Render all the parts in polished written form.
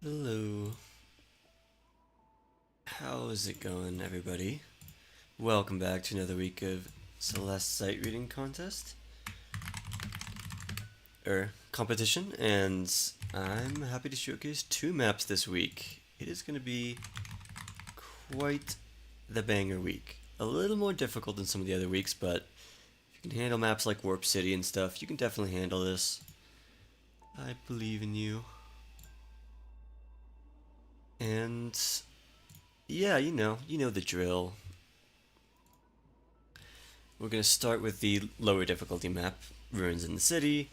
Hello. How's it going, everybody? Welcome back to another week of Celeste sight reading contest or competition, and I'm happy to showcase two maps this week. It is going to be quite the banger week. A little more difficult than some of the other weeks, but if you can handle maps like Warp City and stuff, you can definitely handle this. I believe in you. And yeah, you know the drill. We're going to start with the lower difficulty map, Ruins in the City,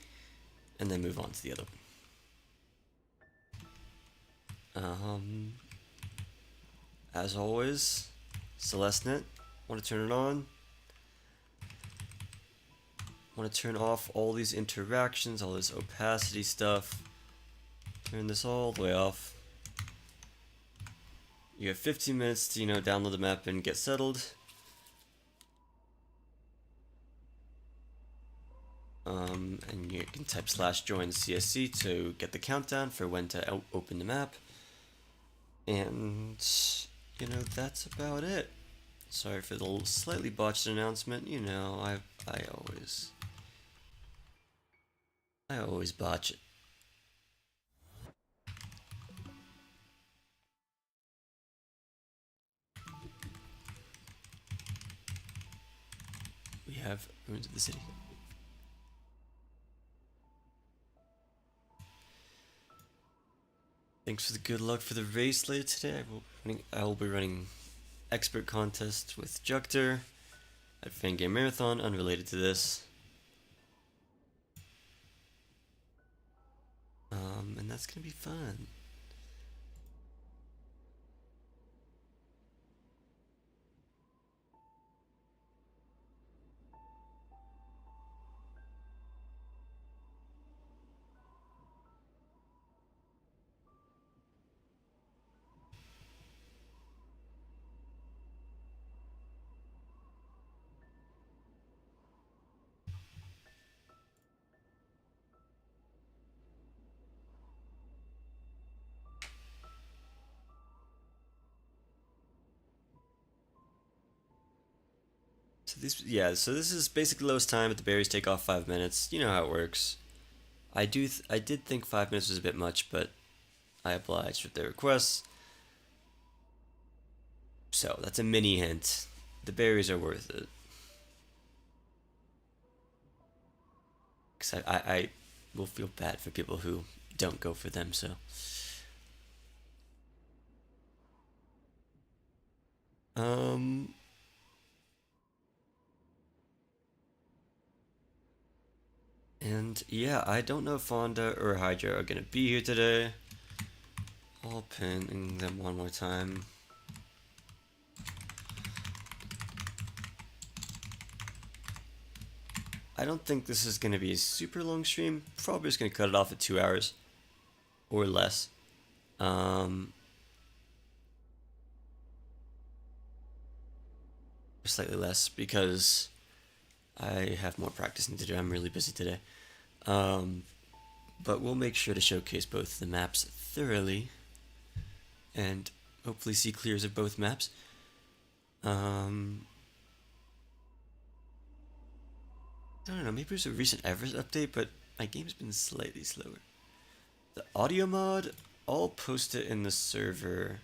and then move on to the other one. As always, Celeste, want to turn it on. Want to turn off all these interactions, all this opacity stuff. Turn this all the way off. You have 15 minutes to, download the map and get settled. And you can type /join CSC to get the countdown for when to open the map. And, that's about it. Sorry for the slightly botched announcement. I always botch it. We have Ruins of the City. Thanks for the good luck for the race later today. I will be running expert contest with Jukter at Fangame Marathon, unrelated to this. And that's gonna be fun. So this is basically lowest time, but the berries take off 5 minutes. You know how it works. I did think 5 minutes was a bit much, but I obliged with their requests. So that's a mini hint. The berries are worth it. Because I will feel bad for people who don't go for them, so. Um, and yeah, I don't know if Fonda or Hydra are gonna be here today. I'll pin them one more time. I don't think this is gonna be a super long stream. Probably just gonna cut it off at 2 hours or less. Or slightly less because I have more practicing to do. I'm really busy today. But we'll make sure to showcase both the maps thoroughly and hopefully see clears of both maps. I don't know, maybe there's a recent Everest update, but my game's been slightly slower. The audio mod, I'll post it in the server.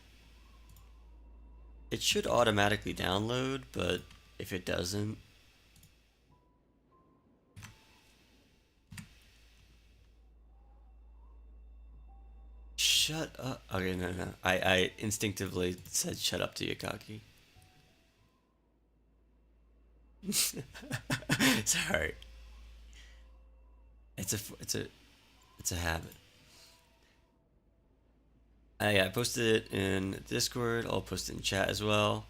It should automatically download, but if it doesn't, shut up. Okay, no. I instinctively said shut up to Yakaki. Sorry. It's a habit. Yeah, I posted it in Discord. I'll post it in chat as well,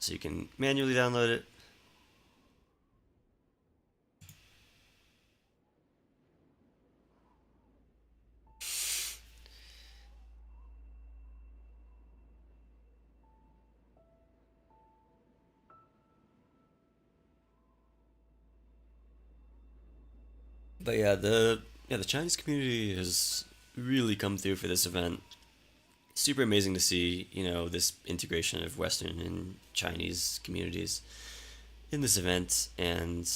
so you can manually download it. But yeah, the Chinese community is really come through for this event. Super amazing to see, this integration of Western and Chinese communities in this event. And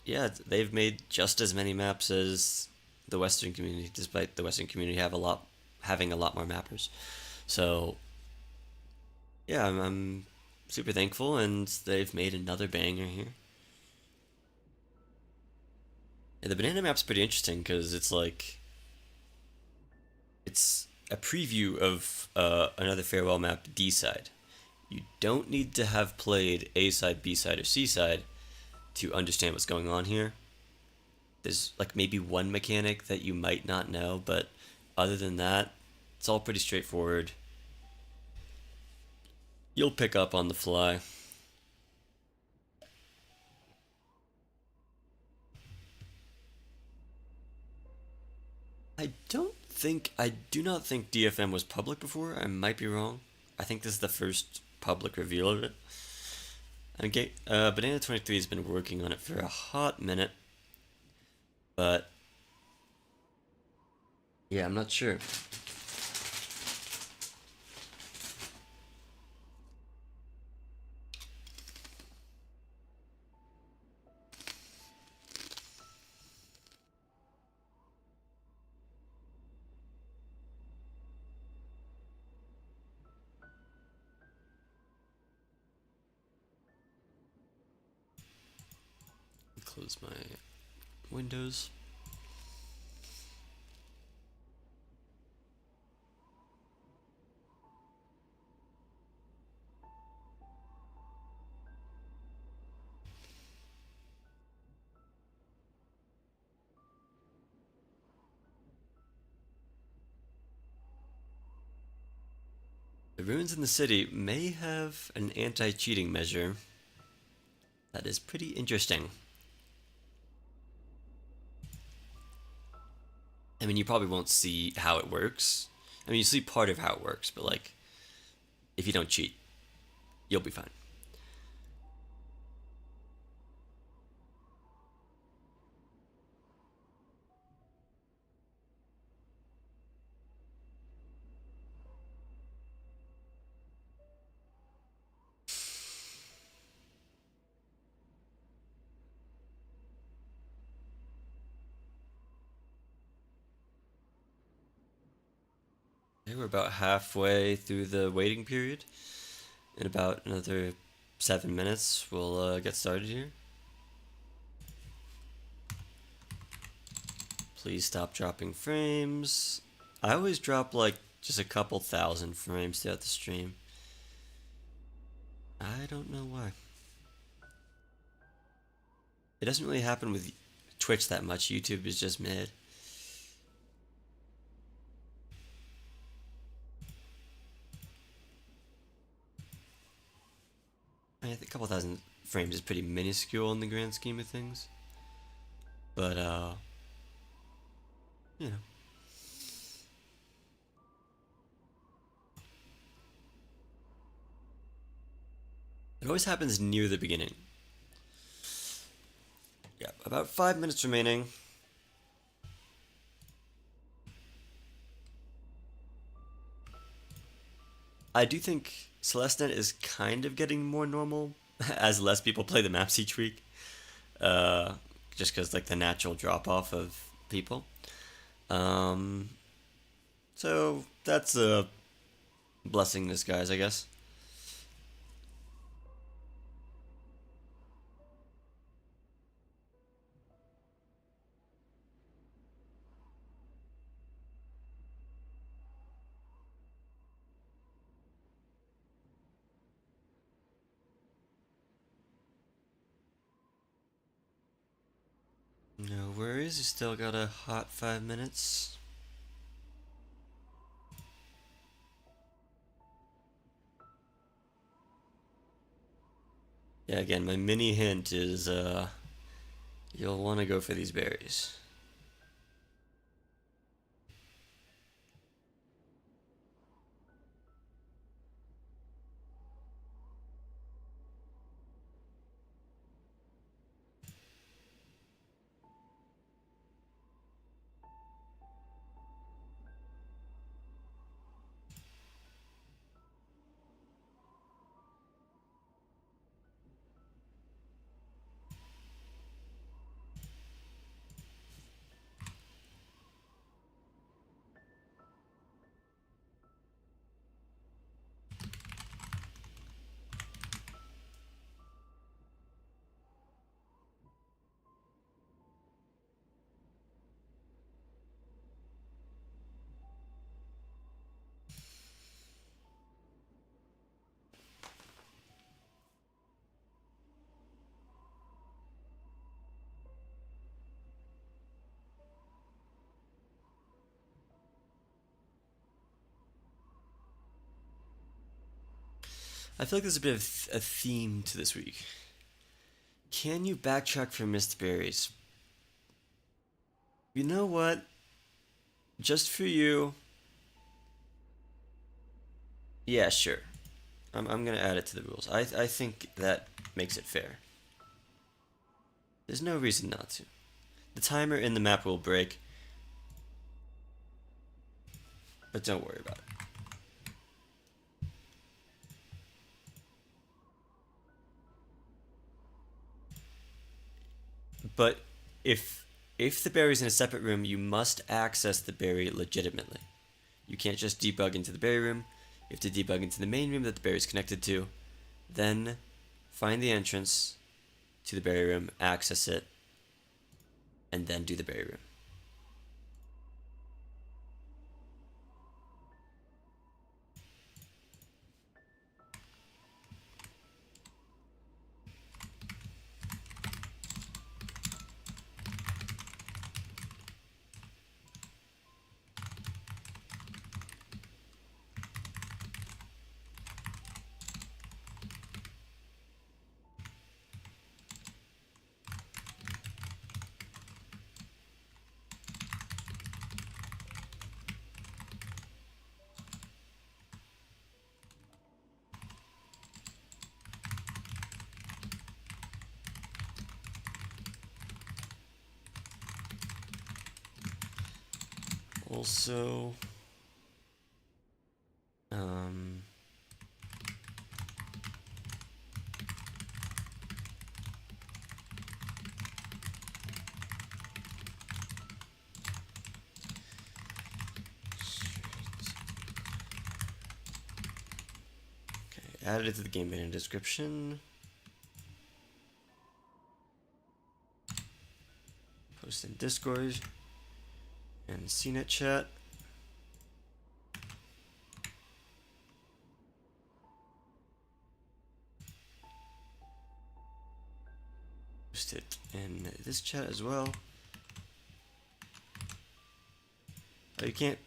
yeah, they've made just as many maps as the Western community, despite the Western community having a lot more mappers. So yeah, I'm super thankful, and they've made another banger here. And the banana map's pretty interesting because it's a preview of another farewell map, D side. You don't need to have played A side, B side, or C side to understand what's going on here. There's like maybe one mechanic that you might not know, but other than that, it's all pretty straightforward. You'll pick up on the fly. I do not think DFM was public before. I might be wrong. I think this is the first public reveal of it. Okay, Banana 23 has been working on it for a hot minute, but yeah, I'm not sure. Close my windows. The ruins in the city may have an anti-cheating measure that is pretty interesting. I mean, you probably won't see how it works. I mean, you see part of how it works, but like, if you don't cheat, you'll be fine. Okay, we're about halfway through the waiting period. In about another 7 minutes, we'll get started here. Please stop dropping frames. I always drop like just a couple thousand frames throughout the stream. I don't know why. It doesn't really happen with Twitch that much. YouTube is just mid. I think a couple thousand frames is pretty minuscule in the grand scheme of things. But, you know. It always happens near the beginning. Yeah, about 5 minutes remaining. I do think Celeste is kind of getting more normal as less people play the maps each week. Uh, just because like the natural drop off of people. Um, so that's a blessing in disguise, I guess. No worries, you still got a hot 5 minutes. Yeah, again, my mini hint is you'll want to go for these berries. I feel like there's a bit of a theme to this week. Can you backtrack for missed berries? You know what? Just for you. Yeah, sure. I'm gonna add it to the rules. I think that makes it fair. There's no reason not to. The timer in the map will break, but don't worry about it. But if the berry's in a separate room, you must access the berry legitimately. You can't just debug into the berry room. You have to debug into the main room that the berry is connected to. Then find the entrance to the berry room, access it, and then do the berry room. Also, added it to the game beta description. Post in Discord and CNET chat. Post it in this chat as well. Oh, you can't.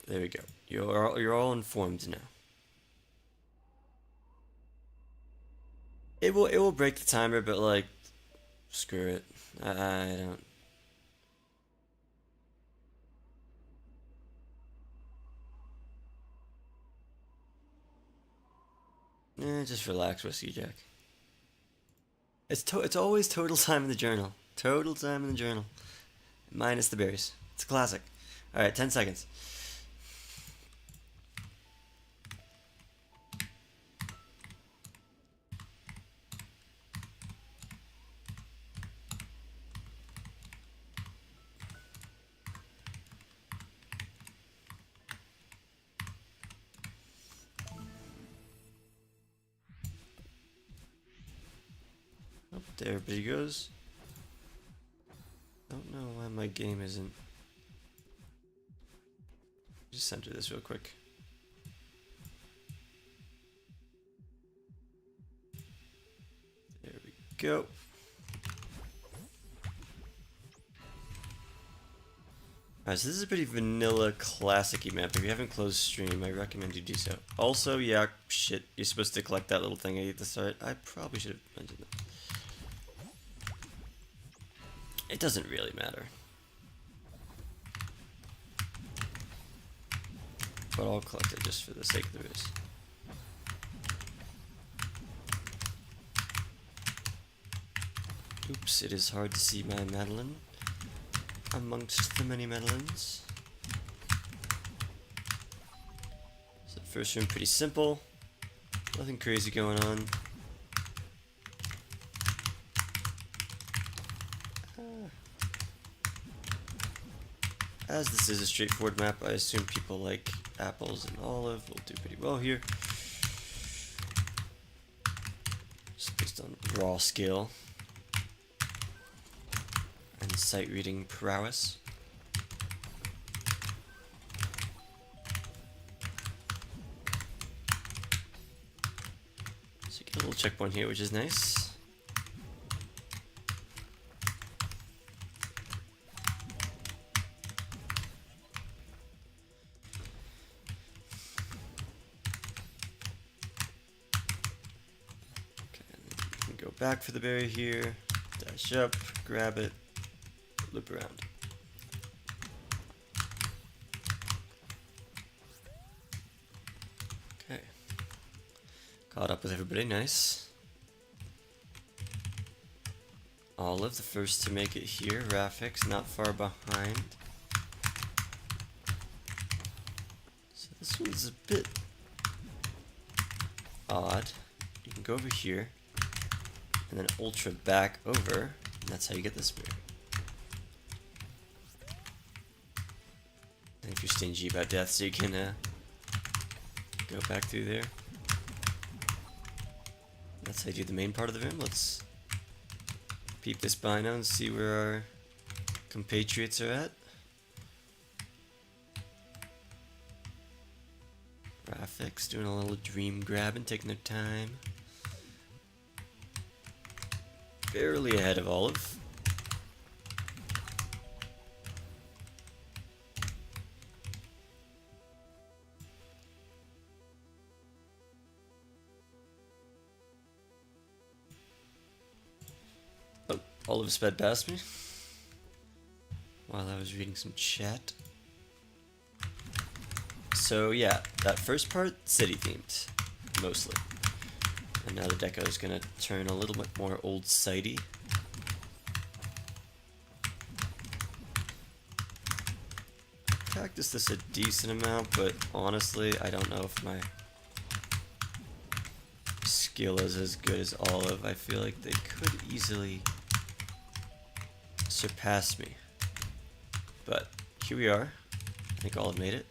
There we go. You're all informed now. It will break the timer, but like, screw it. I don't. Just relax, Whiskey Jack. It's always total time in the journal. Total time in the journal. Minus the berries. It's a classic. Alright, 10 seconds. Oh, there everybody goes. Don't know why my game isn't. Just center this real quick. There we go. Alright, so this is a pretty vanilla, classic-y map. If you haven't closed stream, I recommend you do so. Also, yeah, shit, you're supposed to collect that little thing at the start. I probably should have mentioned that. It doesn't really matter. But I'll collect it just for the sake of the risk. Oops, it is hard to see my Madeline amongst the many Madelines. So the first room, pretty simple. Nothing crazy going on. As this is a straightforward map, I assume people like apples and olive will do pretty well here. Just based on raw skill. sight reading prowess. So you get a little checkpoint here, which is nice. Go back for the berry here, dash up, grab it, loop around. Okay. Caught up with everybody, nice. Olive, the first to make it here. Rafix, not far behind. So this one's a bit odd. You can go over here. And then ultra back over, and that's how you get this spear. And if you're stingy about death, so you can go back through there. That's how you do the main part of the room. Let's peep this bino and see where our compatriots are at. Rafix doing a little dream grabbing, taking their time. Barely ahead of Olive. Oh, Olive sped past me while I was reading some chat. So yeah, that first part, city themed, mostly. And now the deco is going to turn a little bit more old sighty. I practiced this a decent amount, but honestly, I don't know if my skill is as good as Olive. I feel like they could easily surpass me. But here we are. I think Olive made it.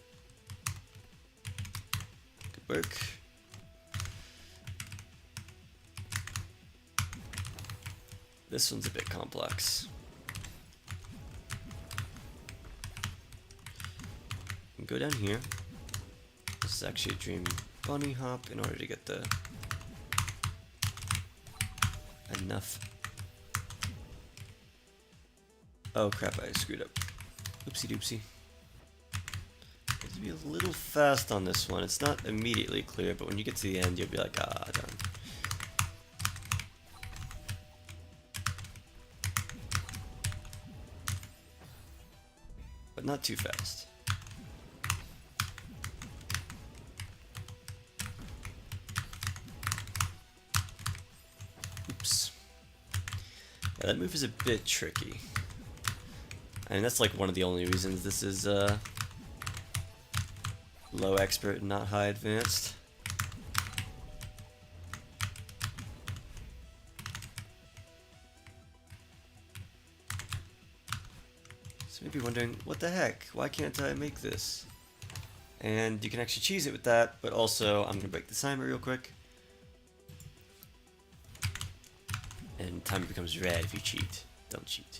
Good work. This one's a bit complex. You can go down here. This is actually a dream bunny hop in order to get the enough. Oh crap, I screwed up. Oopsie doopsie. Have to be a little fast on this one. It's not immediately clear, but when you get to the end, you'll be like, ah, darn. But not too fast. Oops. Yeah, that move is a bit tricky. I mean, that's like one of the only reasons this is low expert and not high advanced. So maybe wondering, what the heck? Why can't I make this? And you can actually cheese it with that, but also I'm gonna break the timer real quick. And timer becomes red if you cheat. Don't cheat.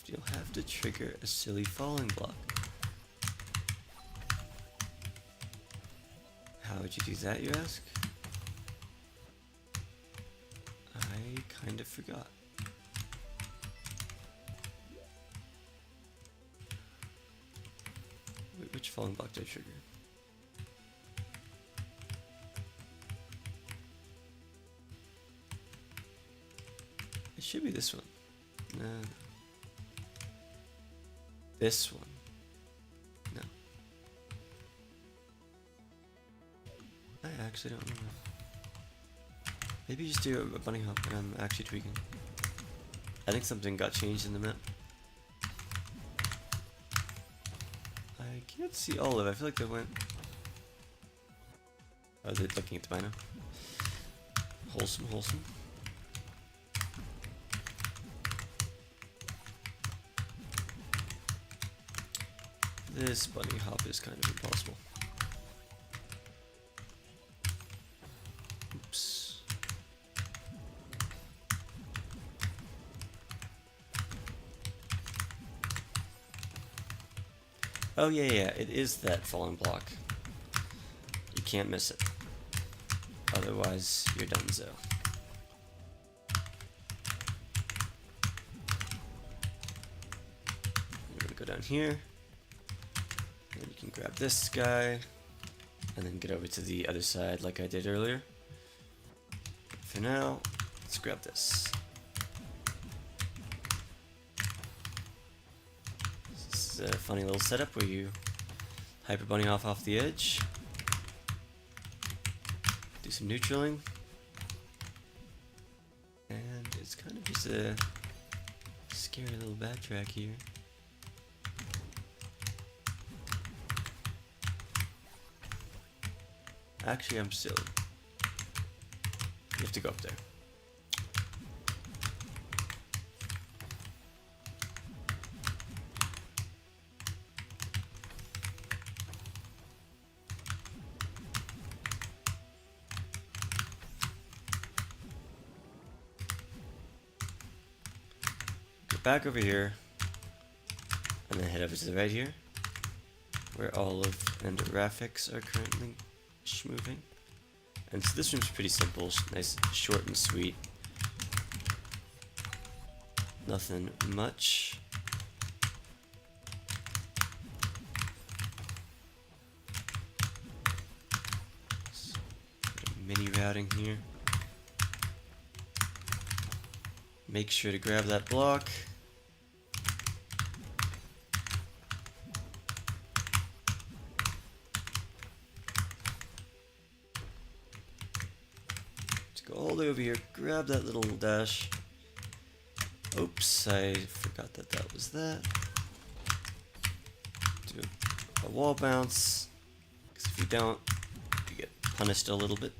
You'll have to trigger a silly falling block. How would you do that, you ask? I kind of forgot. Wait, which falling block did I trigger? It should be this one. No. This one. No. I actually don't remember. Maybe just do a bunny hop and I'm actually tweaking. I think something got changed in the map. I can't see all of it. I feel like they went... Oh, they're looking at the bino. Wholesome, wholesome. This bunny hop is kind of impossible. Oh yeah, it is that falling block. You can't miss it. Otherwise, you're donezo. We're gonna go down here. And you can grab this guy. And then get over to the other side like I did earlier. For now, let's grab this. This is a funny little setup where you hyper bunny off the edge. Do some neutraling. And it's kind of just a scary little backtrack here. Actually, I'm silly. You have to go up there. Go back over here, and then head over to the right here, where Olive and Rafix are currently schmoving. And so this room's pretty simple, nice, short and sweet. Nothing much. So, mini routing here. Make sure to grab that block. All the way over here, grab that little dash. Oops, I forgot that that was that. Do a wall bounce, because if you don't, you get punished a little bit.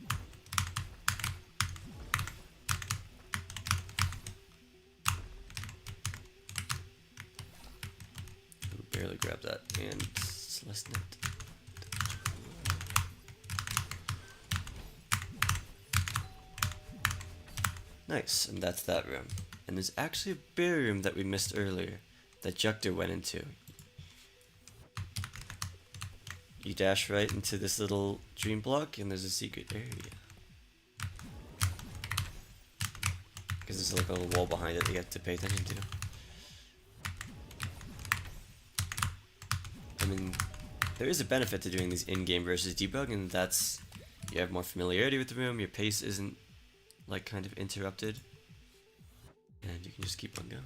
Ooh, barely grabbed that, and Celeste net. Nice, and that's that room. And there's actually a berry room that we missed earlier that Jukter went into. You dash right into this little dream block and there's a secret area. Because there's like a little wall behind it that you have to pay attention to. I mean, there is a benefit to doing these in-game versus debug, and that's you have more familiarity with the room, your pace isn't like kind of interrupted, and you can just keep on going.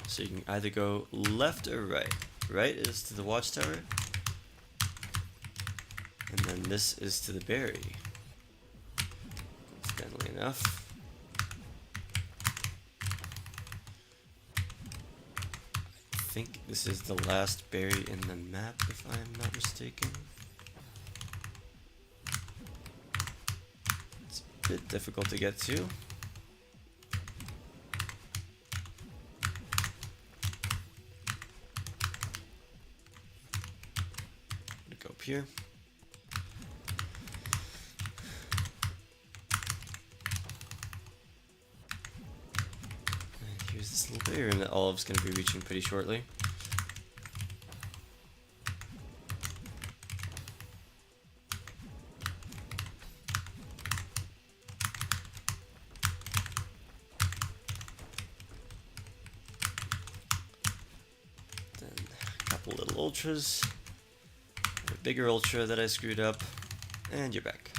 So you can either go left or right. Right is to the watchtower, and then this is to the berry. Coincidentally enough. I think this is the last berry in the map, if I am not mistaken. It's a bit difficult to get to. I'm gonna go up here. Here's this little berry room that Olive's going to be reaching pretty shortly. Then a couple little ultras, a bigger ultra that I screwed up, and you're back.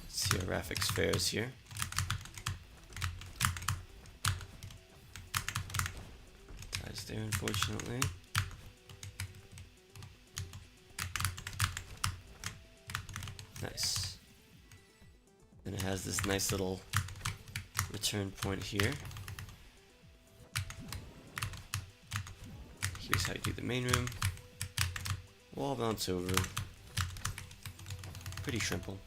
Let's see how Rafix fares here. There, unfortunately. Nice. And it has this nice little return point here. Here's how you do the main room. Wall bounce over. Pretty simple.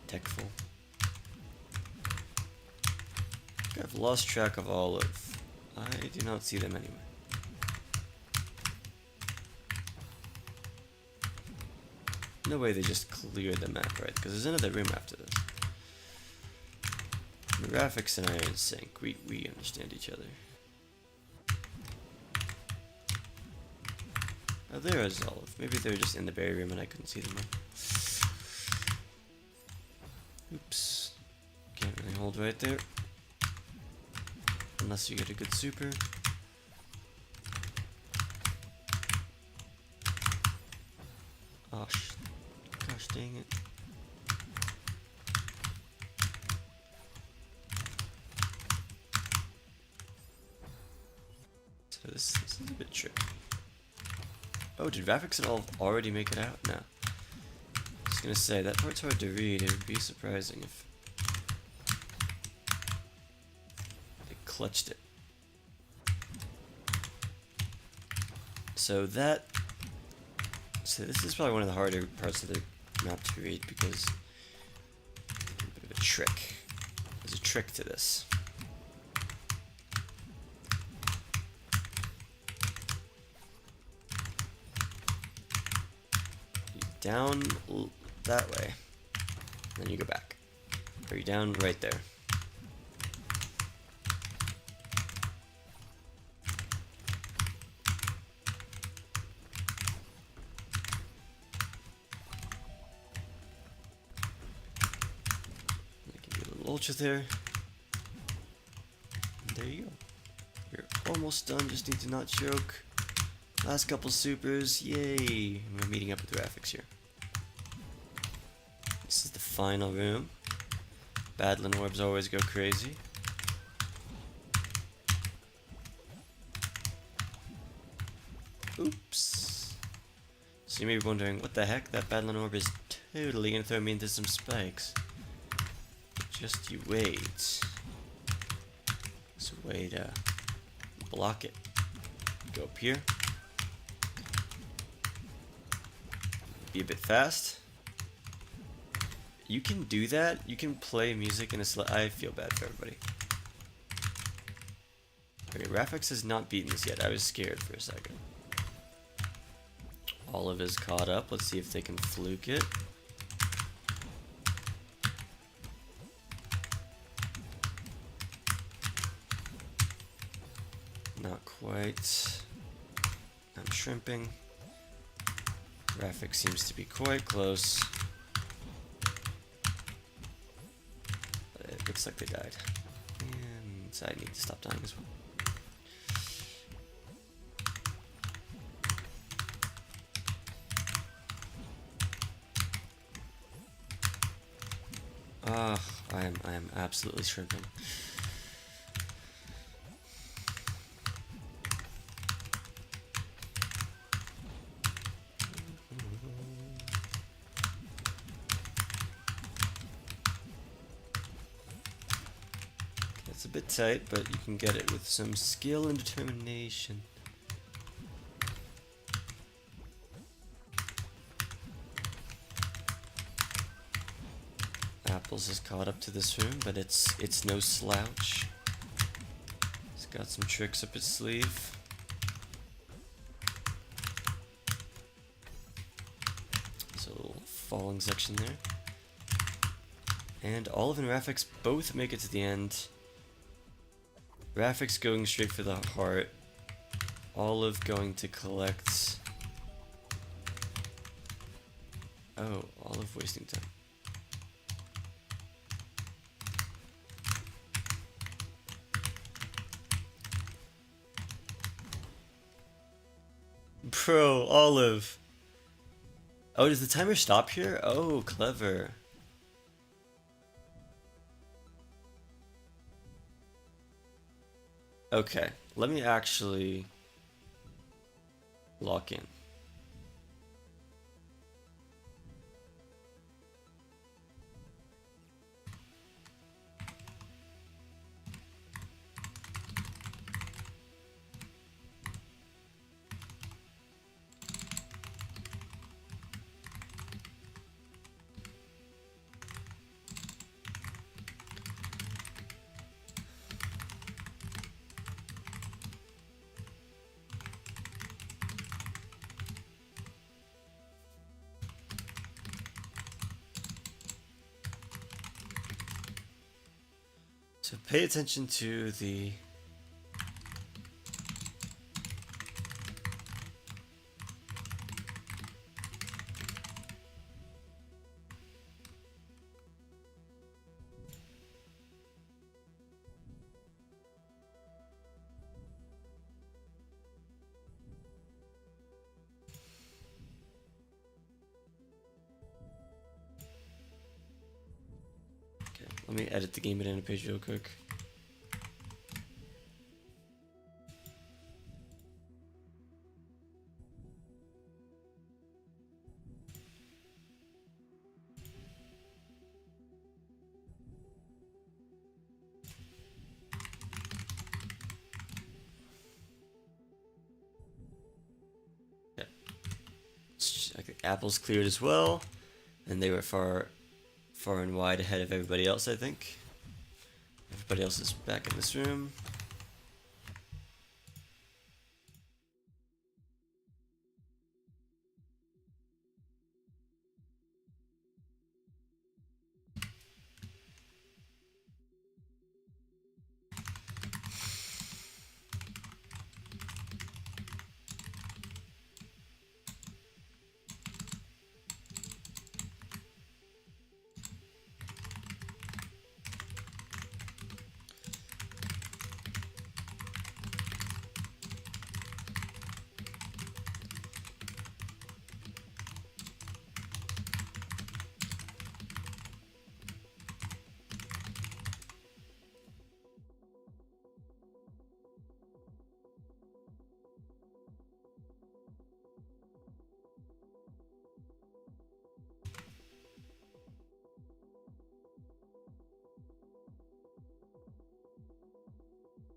Techful. I've lost track of Olive. I do not see them anywhere. No way they just cleared the map, right? Because there's another room after this. Graphics and I are in sync. We understand each other. Oh, there is Olive. Maybe they're just in the berry room and I couldn't see them. Oops. Can't really hold right there. Unless you get a good super. Oh, gosh dang it. So this is a bit tricky. Oh, did Graphics and all already make it out? No. I was gonna say, that part's hard to read. It would be surprising if they clutched it. So this is probably one of the harder parts of the map to read because there's a bit of a trick. There's a trick to this. Down that way, then you go back. Or you down right there. Give you a little ultra there. And there you go. You're almost done, just need to not choke. Last couple supers, yay! We're meeting up with Graphics here. This is the final room. Battling orbs always go crazy. Oops. So you may be wondering, what the heck? That battling orb is totally gonna throw me into some spikes. But just you wait. There's a way to block it. Go up here. Be a bit fast. You can do that. You can play music in a I feel bad for everybody. Okay, Graphics has not beaten this yet. I was scared for a second. Olive is caught up. Let's see if they can fluke it. Not quite. I'm shrimping. Graphics seems to be quite close. But it looks like they died. And I need to stop dying as well. Ah, I am absolutely shrimping. It's a bit tight, but you can get it with some skill and determination. Apples is caught up to this room, but it's no slouch. It's got some tricks up its sleeve. There's a little falling section there. And Olive and Graphics both make it to the end. Graphics going straight for the heart. Olive going to collect. Oh, Olive wasting time. Bro, Olive. Oh, does the timer stop here? Oh, clever. Okay, let me actually lock in. So pay attention to the let me edit the game banana page real quick. I think Apple's cleared as well, and they were far and wide ahead of everybody else, I think. Everybody else is back in this room.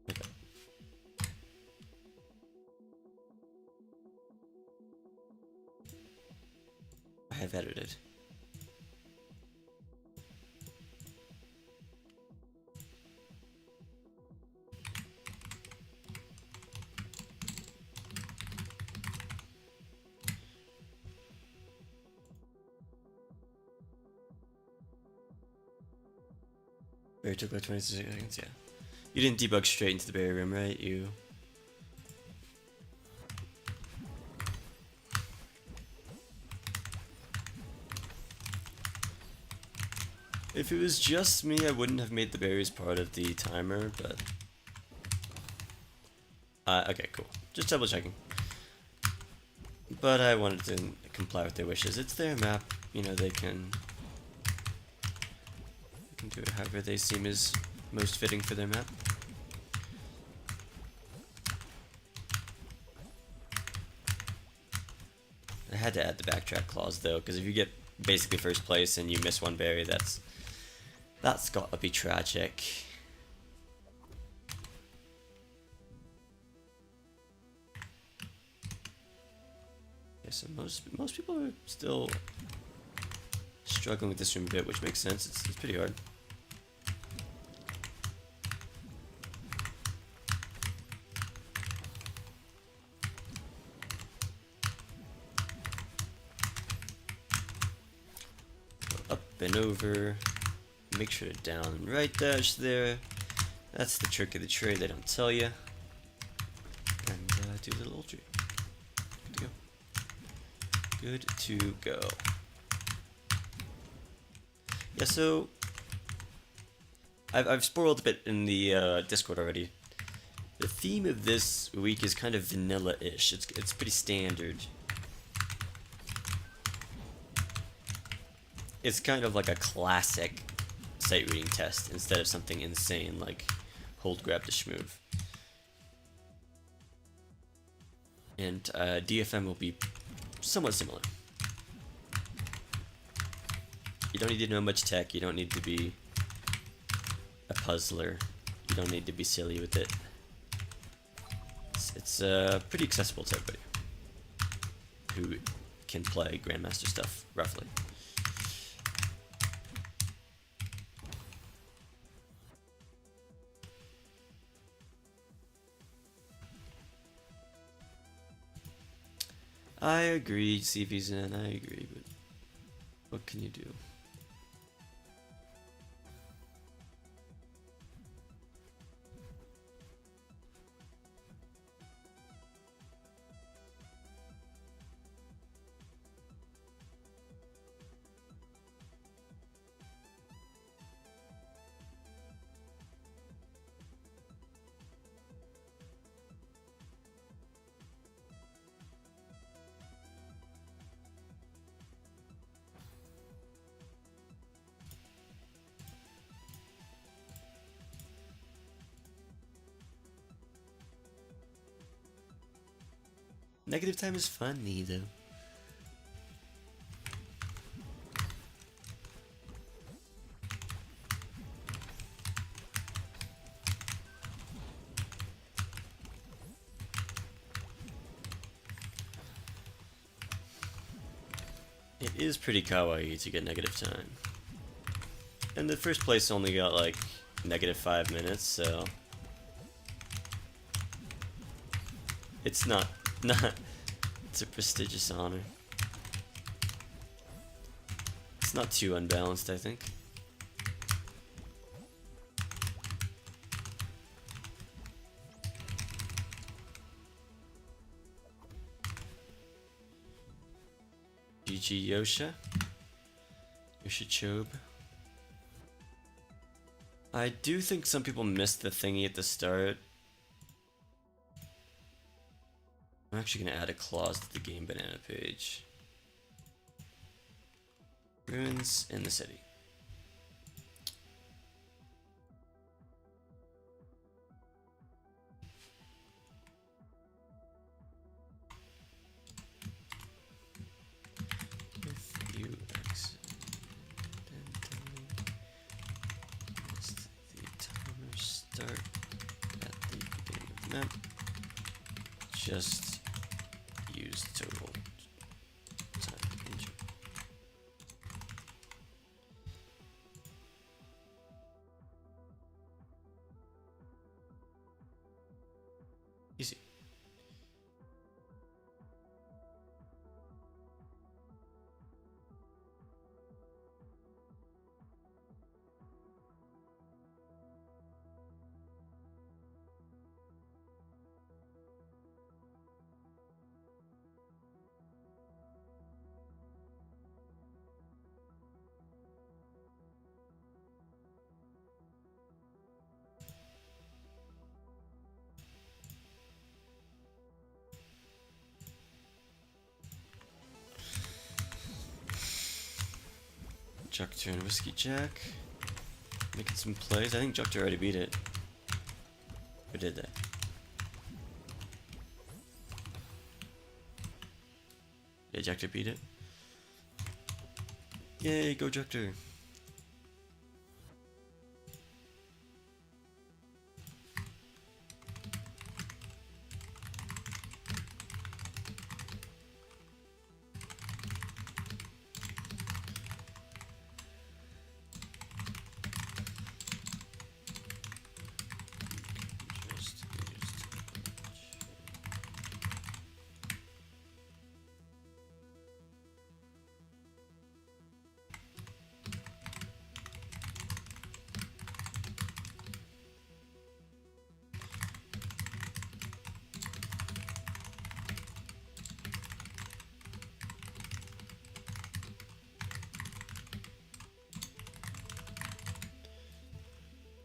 Okay. I have edited. Barrier took like 26 seconds, yeah. You didn't debug straight into the barrier room, right? You... If it was just me, I wouldn't have made the barriers part of the timer, but... okay, cool. Just double checking. But I wanted to comply with their wishes. It's their map, you know, they can do it however they seem is most fitting for their map. I had to add the backtrack clause though, because if you get basically first place and you miss one berry, that's gotta be tragic. Yeah, so most people are still struggling with this room a bit, which makes sense. It's pretty hard. Up and over. Make sure to down and right dash there. That's the trick of the trade they don't tell you. And do a little ultra. Good to go. Good to go. Yeah, so I've spoiled a bit in the Discord already. The theme of this week is kind of vanilla-ish. It's pretty standard. It's kind of like a classic sight reading test instead of something insane like hold, grab to schmoove. And DFM will be somewhat similar. You don't need to know much tech, you don't need to be a puzzler, you don't need to be silly with it. It's pretty accessible to everybody who can play Grandmaster stuff, roughly. I agree, CV's in, I agree, but what can you do? Negative time is funny though. It is pretty kawaii to get negative time. And the first place only got like -5 minutes, so it's not it's a prestigious honor. It's not too unbalanced, I think. GG Yosha. Yosha Chobe. I do think some people missed the thingy at the start. I'm actually going to add a clause to the Game Banana page. Ruins in the city. If you accidentally missed the timer start at the beginning of the map, just use total time entry. Easy. Juctor and Whiskey Jack. Making some plays. I think Juctor already beat it. Or did they? Yeah, Juctor beat it. Yay, go Juctor.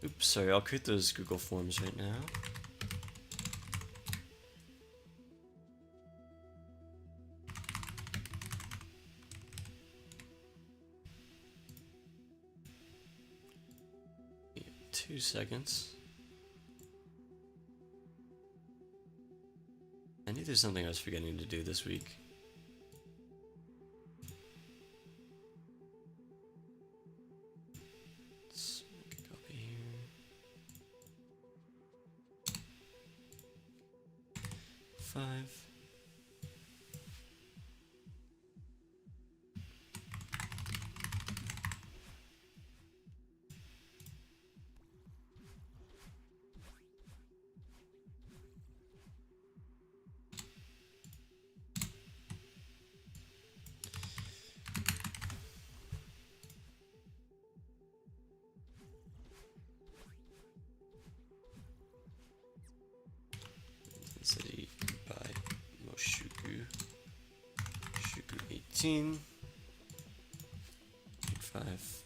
Oops, sorry, I'll create those Google Forms right now. Yeah, 2 seconds. I knew there's something I was forgetting to do this week. Let's make a copy here. 5. City by Moshuku. Moshuku 18. 5.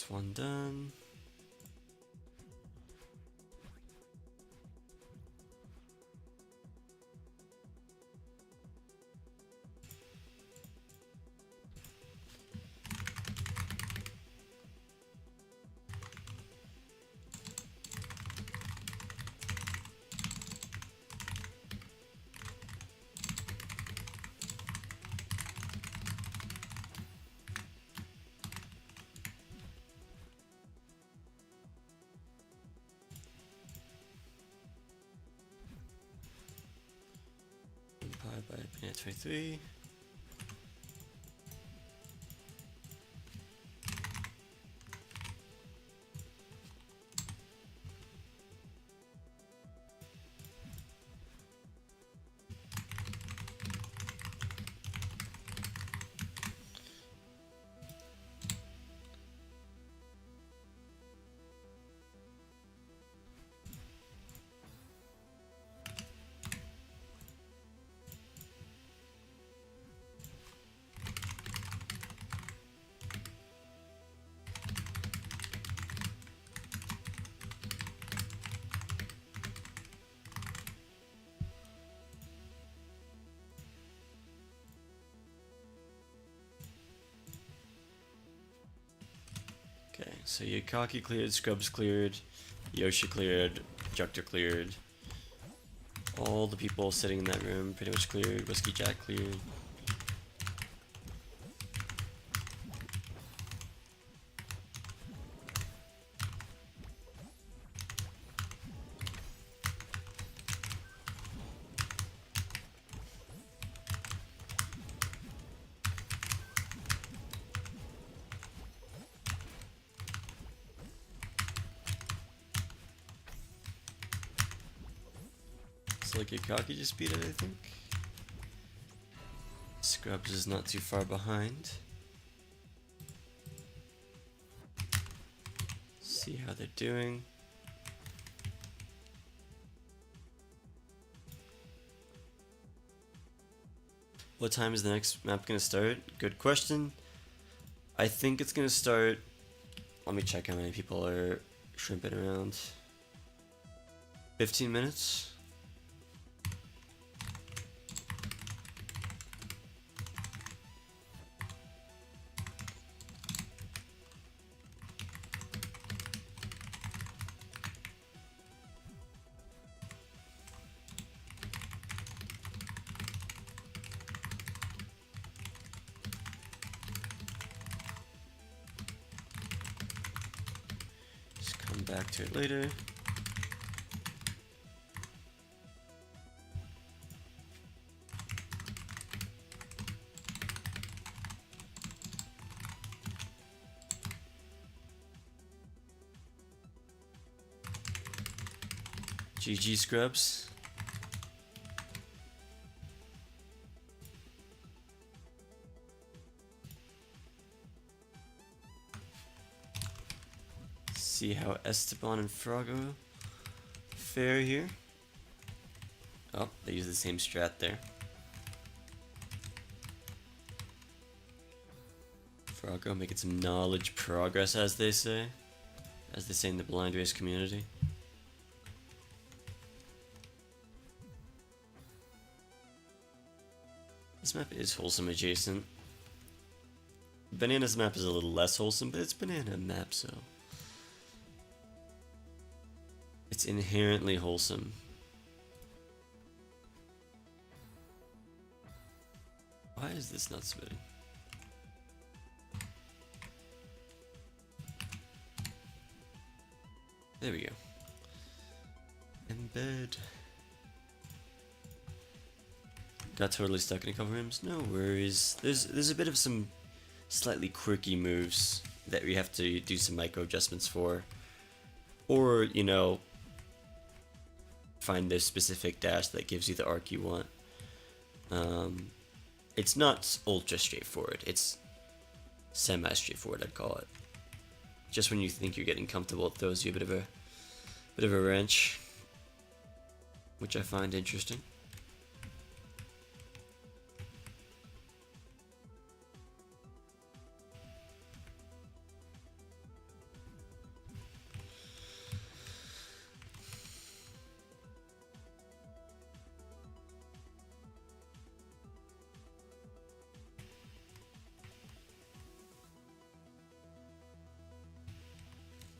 That's one done. Divided by Banana 23. Okay, so Yukaki cleared, Scrubs cleared, Yoshi cleared, Jukter cleared. All the people sitting in that room pretty much cleared. Whiskey Jack cleared. So like Yukaki just beat it, I think. Scrubs is not too far behind. See how they're doing. What time is the next map gonna start? Good question. I think it's gonna start. Let me check how many people are shrimping around. 15 minutes. Back to it later. GG Scrubs. See how Esteban and Frago fare here. Oh, they use the same strat there. Frago making some knowledge progress, as they say in the blind race community. This map is wholesome adjacent. Banana's map is a little less wholesome, but it's banana map, so it's inherently wholesome. Why is this not submitting? There we go. Embed. Got totally stuck in a couple rooms. No worries. There's a bit of some slightly quirky moves that we have to do some micro adjustments for, or you know, find the specific dash that gives you the arc you want. It's not ultra straightforward. It's semi-straightforward, I'd call it. Just when you think you're getting comfortable, it throws you a bit of a wrench, which I find interesting.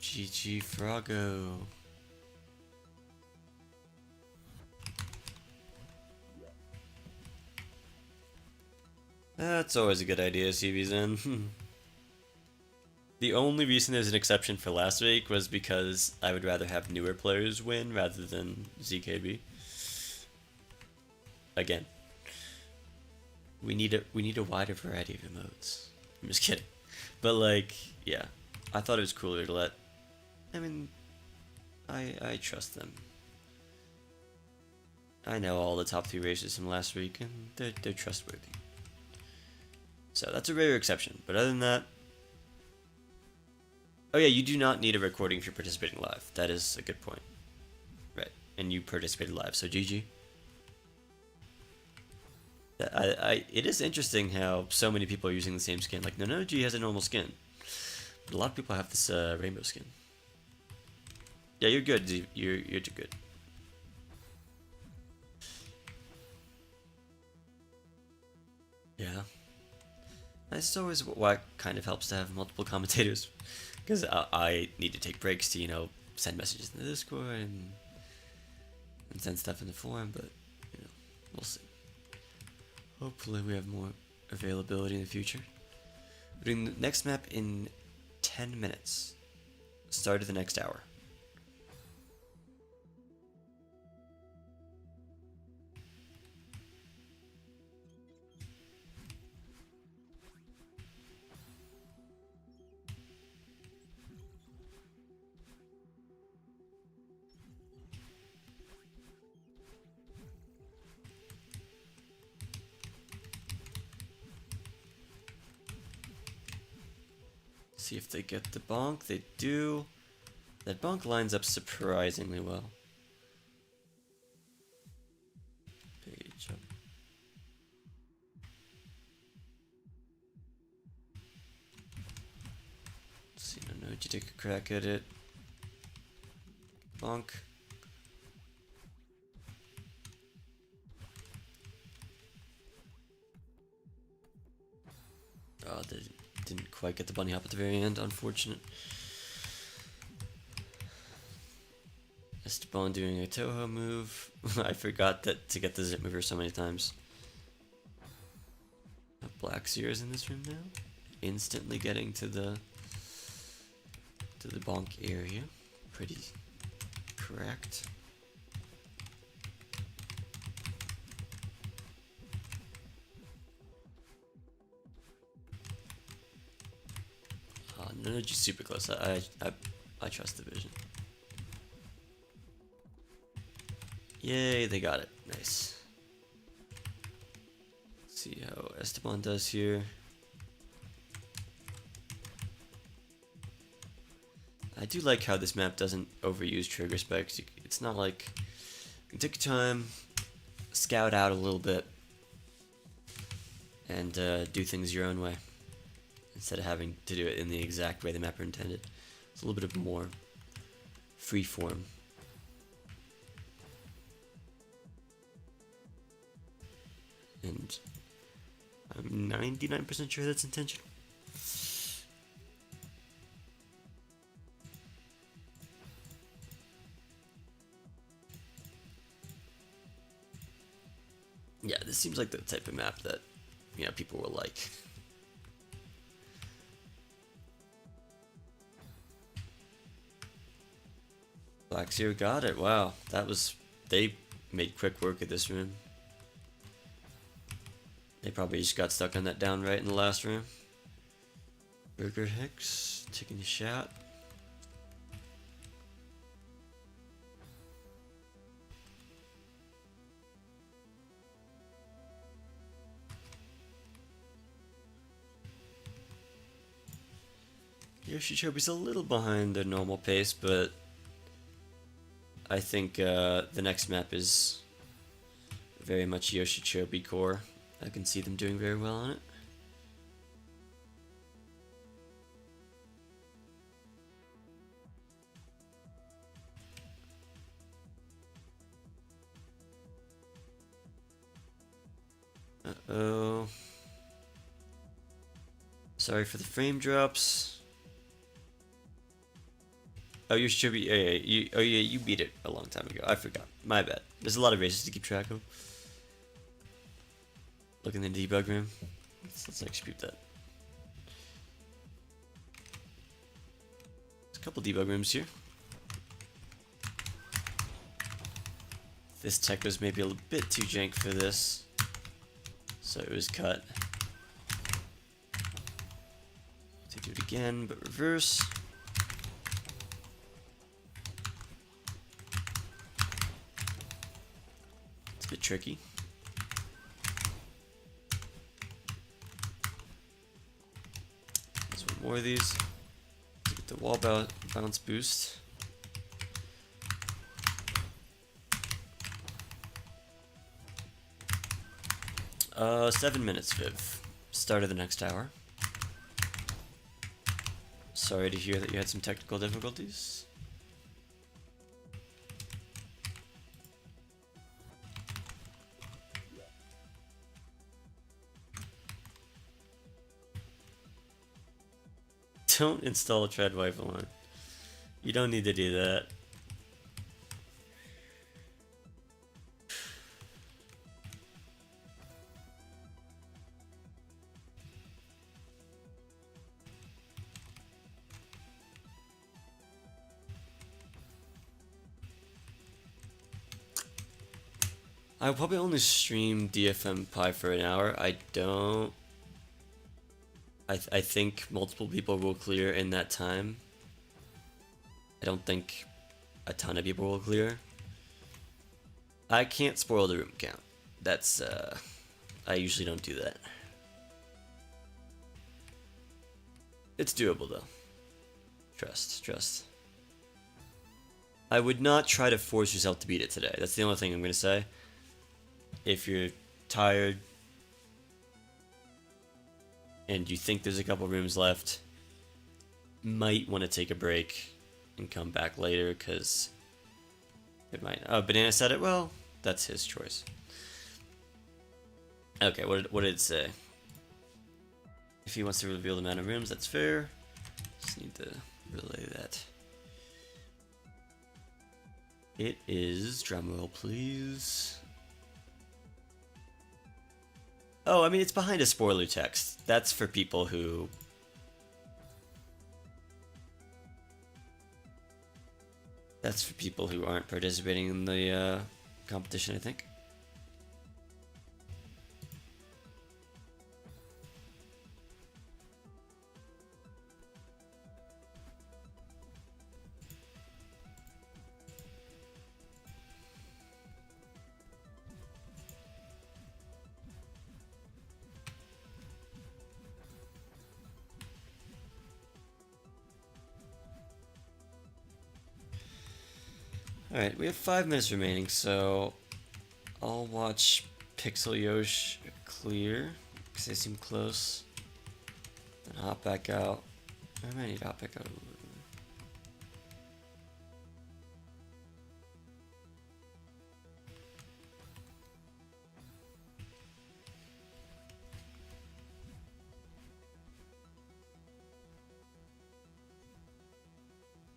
GG Froggo. That's always a good idea, CV's in. The only reason there's an exception for last week was because I would rather have newer players win rather than ZKB. Again, we need a wider variety of emotes. I'm just kidding, but like, yeah, I thought it was cooler to let. I mean, I trust them. I know all the top 3 racers from last week, and they're trustworthy. So that's a rare exception. But other than that, oh yeah, you do not need a recording if you're participating live. That is a good point. Right, and you participated live, so GG. It is interesting how so many people are using the same skin. Like, Nonoji has a normal skin, but a lot of people have this rainbow skin. Yeah, you're good. You're too good. Yeah, that's always what kind of helps to have multiple commentators, because I need to take breaks to send messages in the Discord and send stuff in the forum, but we'll see. Hopefully we have more availability in the future. We're doing the next map in 10 minutes. Start of the next hour. See if they get the bonk. They do. That bonk lines up surprisingly well. Page up. Let's see, no, you take a crack at it. Bonk. Oh, they didn't quite get the bunny hop at the very end, unfortunate. Esteban doing a Toho move. I forgot that to get the zip mover so many times. Black Seer is in this room now. Instantly getting to the bonk area. Pretty correct. No, just super close. I trust the vision. Yay, they got it. Nice. Let's see how Esteban does here. I do like how this map doesn't overuse trigger specs. It's not like you can take your time, scout out a little bit, and do things your own way, instead of having to do it in the exact way the mapper intended. It's a little bit of more free form. And I'm 99% sure that's intentional. Yeah, this seems like the type of map that people will like. Black Seer got it. Wow, they made quick work of this room. They probably just got stuck on that down right in the last room. Burger Hicks taking a shot. Yoshichobi's a little behind their normal pace, but I think the next map is very much Yoshichobi core. I can see them doing very well on it. Uh-oh. Sorry for the frame drops. Oh, you should be. Oh yeah, you beat it a long time ago. I forgot. My bad. There's a lot of races to keep track of. Look in the debug room. Let's execute that. There's a couple debug rooms here. This tech was maybe a bit too jank for this, so it was cut. To do it again, but reverse. It's a bit tricky. There's one more of these. To get the wall bounce boost. Uh, 7 minutes, Viv. Start of the next hour. Sorry to hear that you had some technical difficulties. Don't install a tread wipe line. You don't need to do that. I'll probably only stream DFM Pi for an hour. I think multiple people will clear in that time. I don't think a ton of people will clear. I can't spoil the room count. That's, I usually don't do that. It's doable though. Trust. I would not try to force yourself to beat it today. That's the only thing I'm going to say. If you're tired and you think there's a couple rooms left, might want to take a break and come back later, because it might. Oh, Banana said it. Well, that's his choice. Okay, what did it say? If he wants to reveal the amount of rooms, that's fair. Just need to relay that. It is, drumroll please. Oh, I mean, it's behind a spoiler text. That's for people who... That's for people who aren't participating in the competition, I think. Alright, we have 5 minutes remaining, so I'll watch Pixel Yosh clear, because they seem close, and hop back out. I might need to hop back out.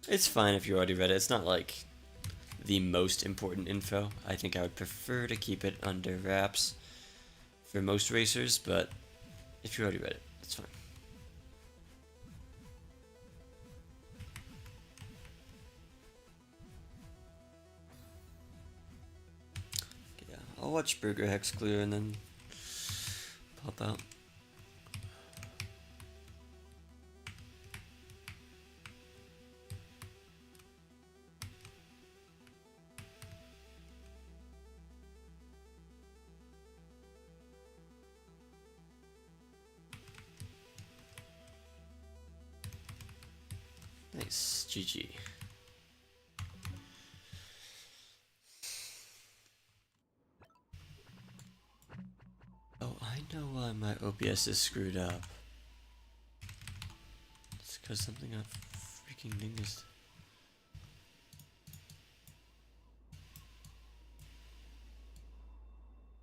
It's fine if you already read it. It's not like the most important info. I think I would prefer to keep it under wraps for most racers, but if you already read it, it's fine. Yeah, I'll watch Burger Hex clear and then pop out. Nice, GG. Oh, I know why my OBS is screwed up. It's because something got freaking dinged.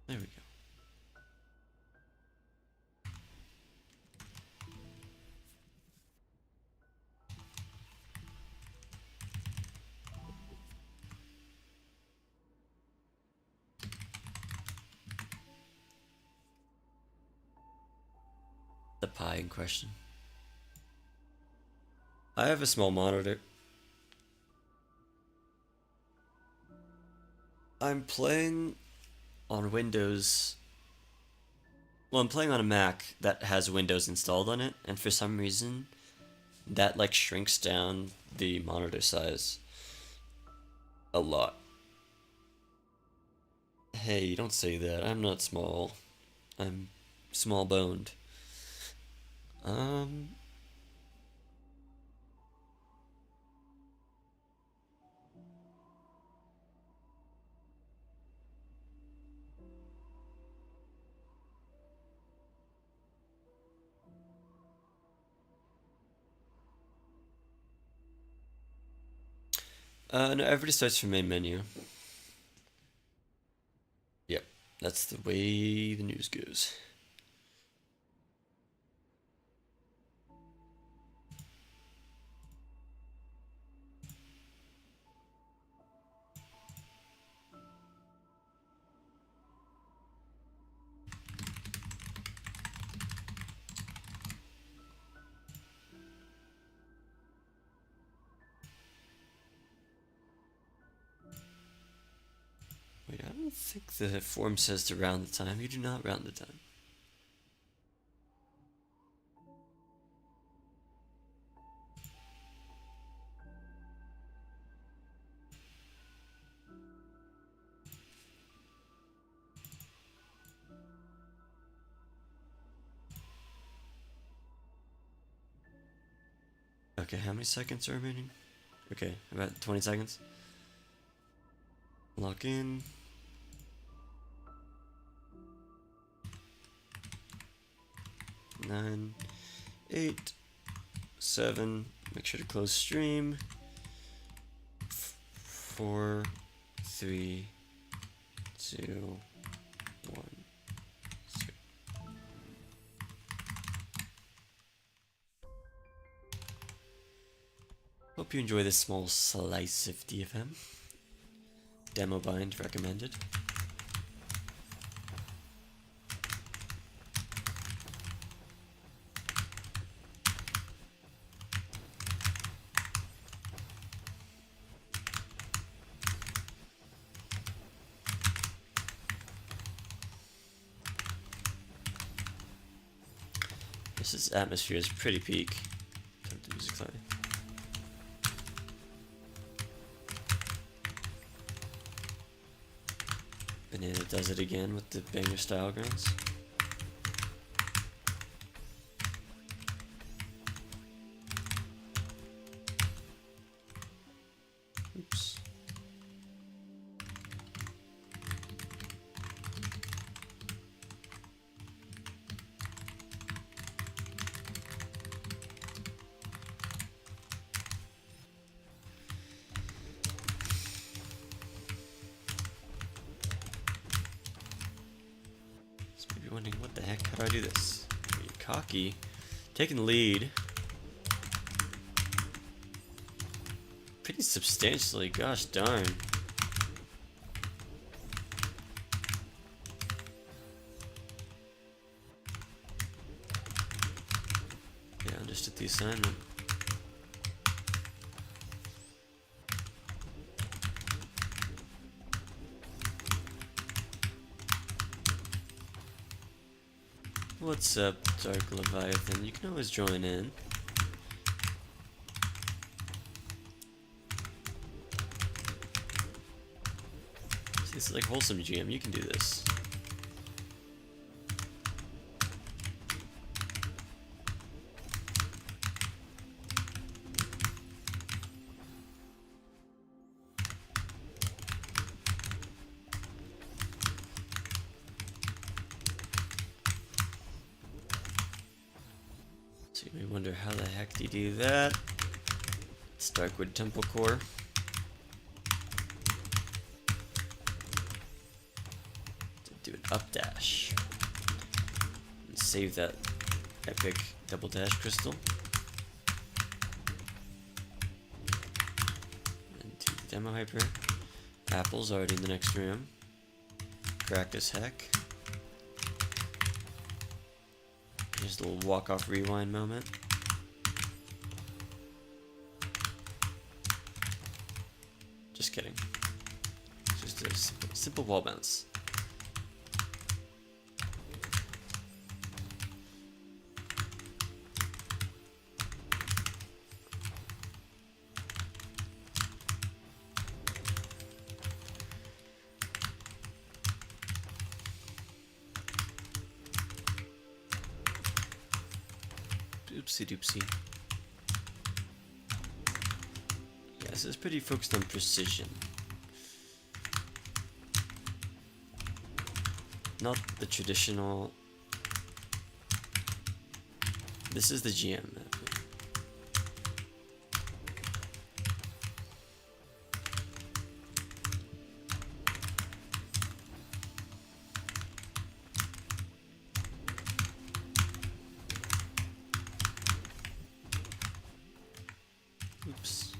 There we go. pie in question. I have a small monitor. I'm playing on Windows. Well, I'm playing on a Mac that has Windows installed on it, and for some reason, that like shrinks down the monitor size a lot. Hey, you don't say that. I'm not small. I'm small boned. Um, no, everybody starts from main menu. Yep, that's the way the news goes. Wait, I don't think the form says to round the time. You do not round the time. Okay, how many seconds are remaining? Okay, about 20 seconds. Lock in. 9, 8, 7. Make sure to close stream. 4, 3, 2, 1. Hope you enjoy this small slice of DFM. Demo bind recommended. This atmosphere is pretty peak. Turn the music slightly. Banana does it again with the banger style grounds. Oops. Wondering what the heck, how do I do this? Cocky, taking the lead pretty substantially, gosh darn. Yeah, understood the assignment. What's up, Dark Leviathan? You can always join in. See, this is like wholesome GM. You can do this. So you may wonder how the heck do you do that? It's Darkwood Temple Core. Do an up dash. And save that epic double dash crystal. And do the demo hyper. Apple's already in the next room. Cracked as heck. Just a little walk-off rewind moment. Just kidding. Just a simple wall bounce. Oopsie doopsie. Yeah, this is pretty focused on precision. Not the traditional. This is the GM map. Oops.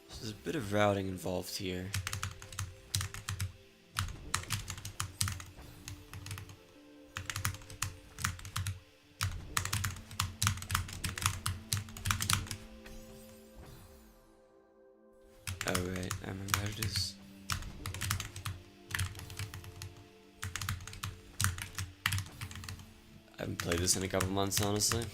So there's a bit of routing involved here. Oh right, I remember how it is. I haven't played this in a couple months, honestly.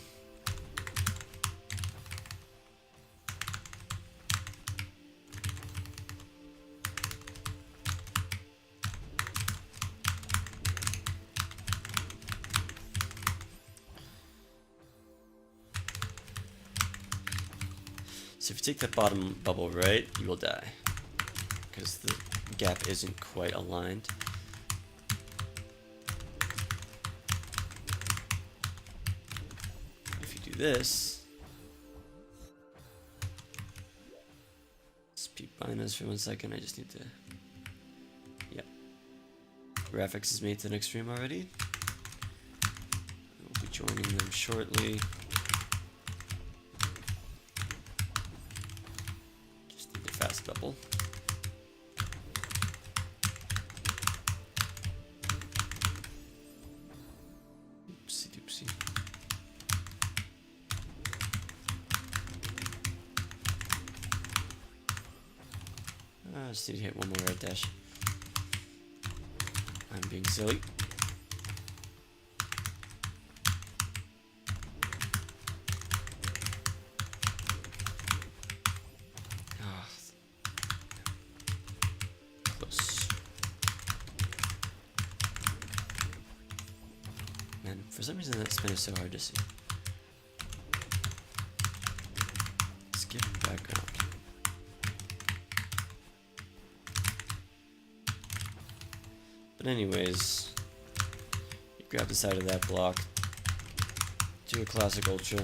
So if you take that bottom bubble right, you will die. Because the gap isn't quite aligned. This. Let's peek behind us for 1 second. I just need to. Yep. Graphics is made to an extreme already. We'll be joining them shortly. Just need a fast double. Oopsie doopsie. I just need to hit one more red dash. I'm being silly. Ah, close. Man, for some reason that spin is so hard to see. Skip background. But anyways, you grab the side of that block, do a classic ultra.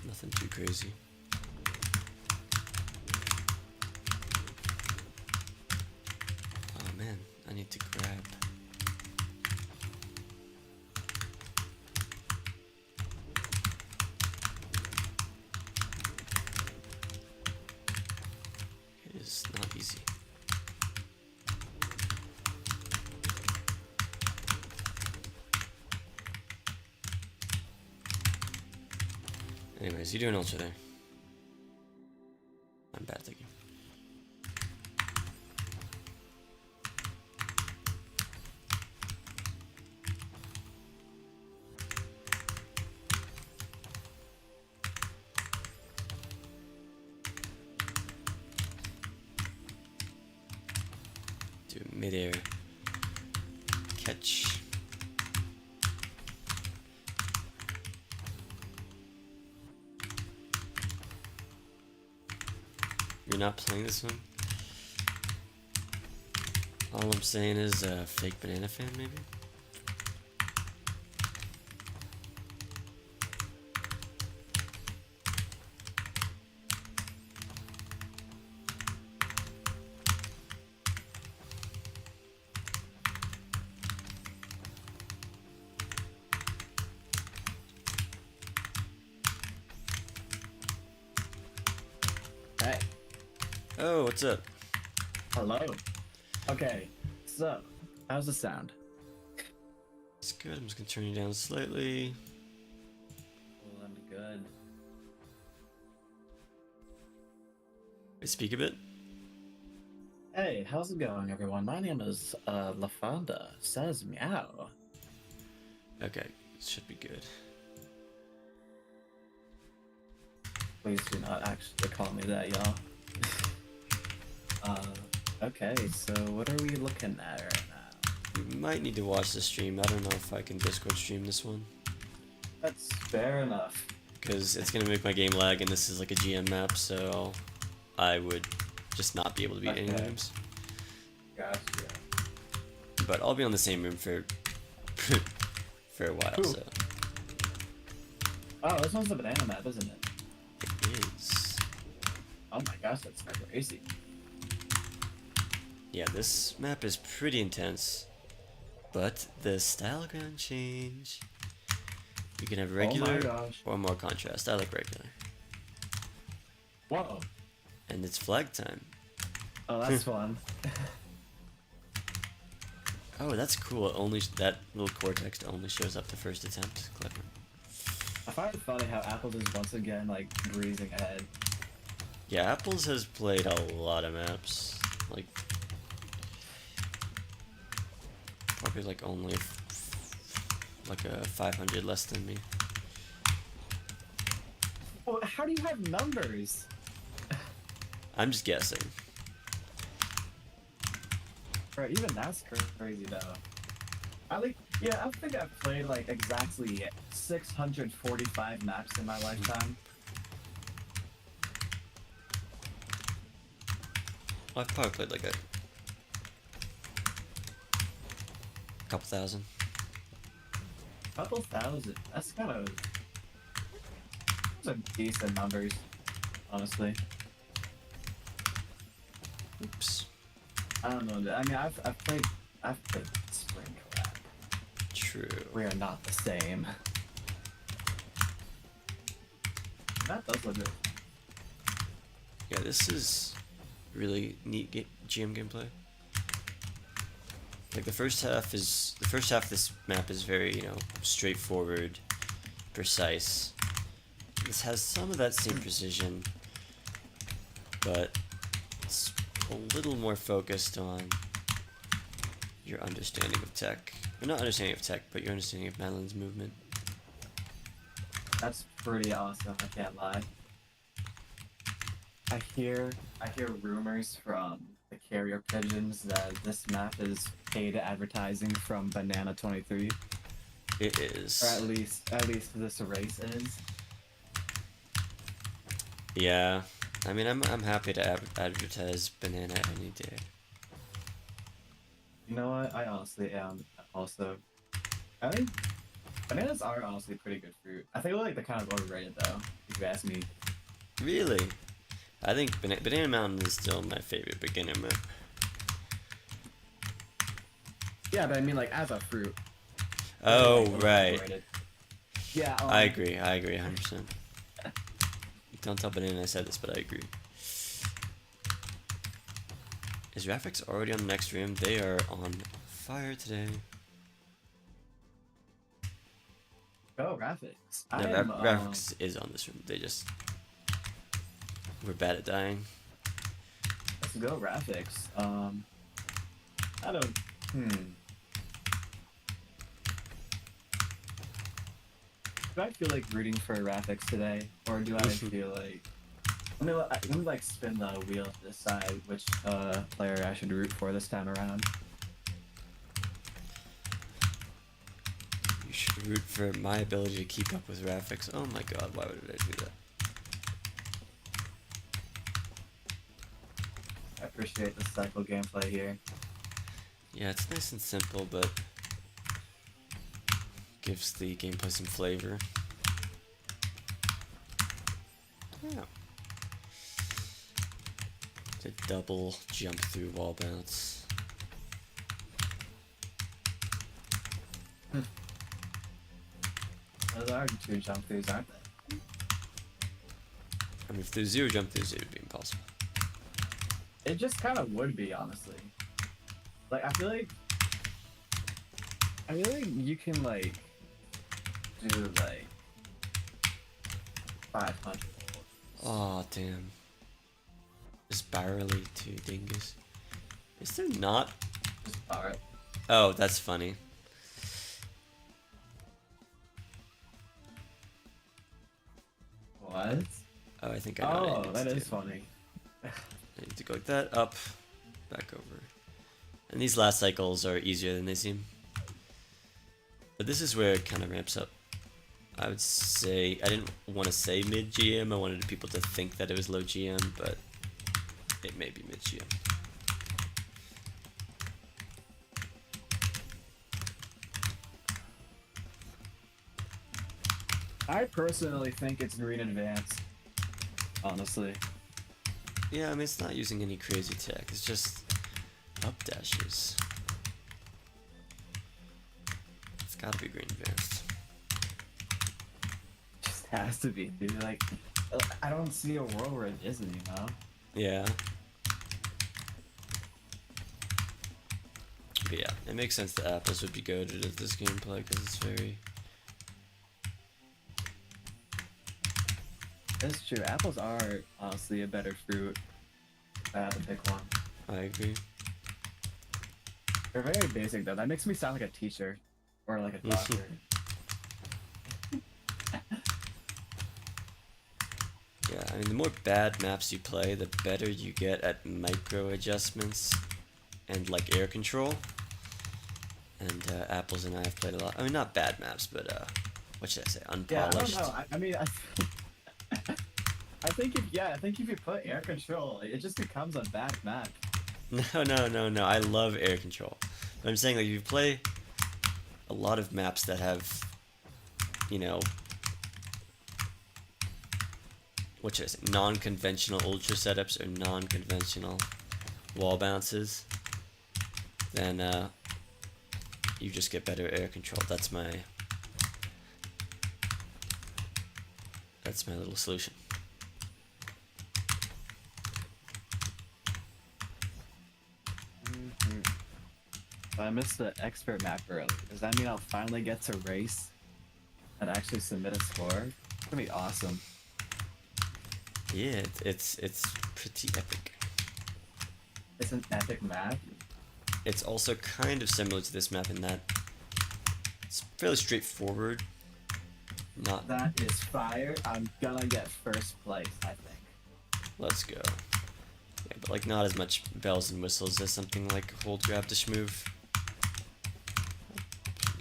Nothing too crazy. Oh man, I need to grab. It is not easy. Anyways, you do an ultra there. I'm bad thinking. Do a mid-air catch. You're not playing this one? All I'm saying is fake banana fan, maybe? Alright, Oh, what's up? Hello. Okay, so how's the sound? It's good. I'm just gonna turn you down slightly. Well, I'm good. Wait, speak a bit. Hey, how's it going, everyone? My name is LaFonda. Says meow. Okay, should be good. Please do not actually call me that, y'all. Okay, so what are we looking at right now? You might need to watch the stream. I don't know if I can Discord stream this one. That's fair enough. Because it's gonna make my game lag, and this is like a GM map, so I would just not be able to beat any Okay. rooms. Gotcha. But I'll be on the same room for for a while, Cool. so Oh, this one's a banana map, isn't it? it is. Oh my gosh, that's crazy. Yeah, this map is pretty intense, but the style ground change. You can have regular gosh. or more contrast. I like regular, Whoa. and it's flag time. Oh, that's fun. Oh, that's cool. That little core text only shows up the first attempt. Clever. I find it funny how Apples is once again like breezing ahead. Yeah, Apples has played a lot of maps. Like, probably like only like a 500 less than me. Oh, how do you have numbers? I'm just guessing. Right, even that's crazy though. I think I've played like exactly 645 maps in my lifetime. I've probably played like a couple thousand. Couple thousand. That's kind of those are decent numbers, honestly. Oops. I don't know. I mean, I've played Spring Collab. True. We are not the same. That does look good. Yeah, this is really neat GM gameplay. Like the first half of this map is very, straightforward, precise. This has some of that same precision, but it's a little more focused on your understanding of tech. Or not understanding of tech, but your understanding of Madeline's movement. That's pretty awesome. I can't lie. I hear rumors from the carrier pigeons that this map is paid advertising from Banana 23, It is. or at least this race is. Yeah. I mean, I'm happy to advertise Banana any day. You know what? I honestly am also. I think bananas are honestly pretty good fruit. I think they're like the kind of overrated though, if you ask me. Really? I think Banana Mountain is still my favorite beginner map. Yeah, but I mean like as a fruit. Oh, Like, right. overrated. Yeah. I agree 100%. Don't tell Banana I said this, but I agree. Is Rafix already on the next room? They are on fire today. Go graphics. No, Rafix is on this room. They just... We're bad at dying. Let's go graphics. I don't. Do I feel like rooting for graphics today, or do I feel like? Let me like spin the wheel to decide which player I should root for this time around. You should root for my ability to keep up with Rafix. Oh my god, why would I do that? I appreciate the cycle gameplay here. Yeah, it's nice and simple, but gives the gameplay some flavor. Yeah. To double jump through wall bounce. Those are two jump throughs, aren't they? I mean, if there's zero jump throughs, it would be impossible. It just kind of would be, honestly. Like, I feel like you can, like, do, like, 500. Oh, damn. Spirally to Dingus. Is there not? Alright. Oh, that's funny. What? Oh, I think I know what I Oh, need that to is do. funny. I need to go like that, up, back over. And these last cycles are easier than they seem. But this is where it kind of ramps up. I would say, I didn't want to say mid GM, I wanted people to think that it was low GM, but it may be mid GM. I personally think it's green advanced. Honestly. Yeah, I mean, it's not using any crazy tech, it's just up dashes. It's gotta be green advanced. Just has to be, dude. Like, I don't see a world where it isn't, you know? Yeah. But yeah, it makes sense that apples would be goated at this gameplay because it's very... That's true. Apples are honestly a better fruit. To pick one. I agree. They're very basic though. That makes me sound like a teacher or like a doctor. Yeah, I mean, the more bad maps you play, the better you get at micro adjustments and like air control. And Apples and I have played a lot. I mean, not bad maps, but what should I say? Yeah, Unpolished. I don't know. I mean, I think if you put air control, it just becomes a bad map. No. I love air control. But I'm saying, like, if you play a lot of maps that have, you know, what should I say? Non-conventional ultra setups or non-conventional wall bounces, then you just get better air control. That's my little solution. I missed the expert map early. Does that mean I'll finally get to race and actually submit a score? It's gonna be awesome. Yeah, it's pretty epic. It's an epic map. It's also kind of similar to this map in that it's fairly straightforward. Not. That is fire. I'm gonna get first place, I think. Let's go. Yeah, but like not as much bells and whistles as something like hold grab to schmove.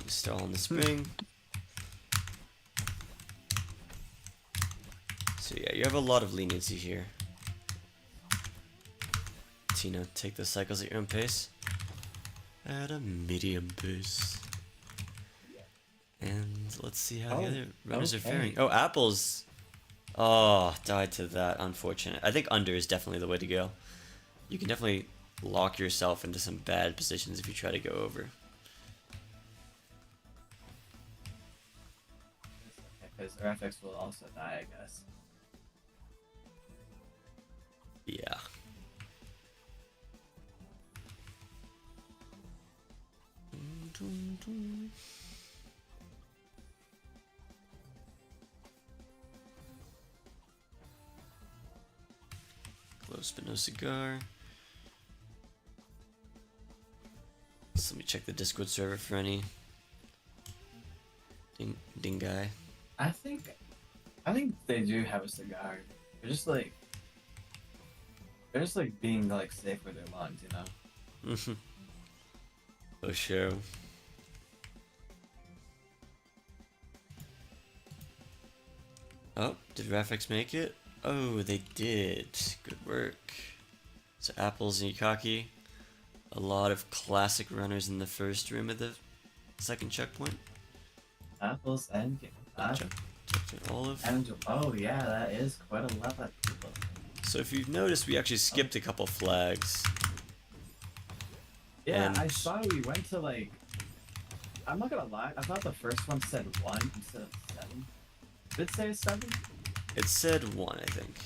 Still on the spring. So yeah, you have a lot of leniency here. Tina, take the cycles at your own pace. At a medium pace. And let's see how the other runners are faring. Oh, Apples. Oh, died to that. Unfortunate. I think under is definitely the way to go. You can definitely lock yourself into some bad positions if you try to go over. Because RFX will also die, I guess. Yeah. Close but no cigar. So let me check the Discord server for any ding guy. I think they do have a cigar. They're just like being like safe with their lungs, you know. Oh sure. Oh, did Rafix make it? Oh, they did. Good work. So Apples and Yukaki. A lot of classic runners in the first room of the second checkpoint. Apples and Olive. and oh yeah, that is quite a lot of people. So if you've noticed, we actually skipped a couple flags. Yeah, And- I saw we went to like. I'm not gonna lie. I thought the first one said 1 instead of 7. Did it say 7? It said 1, I think.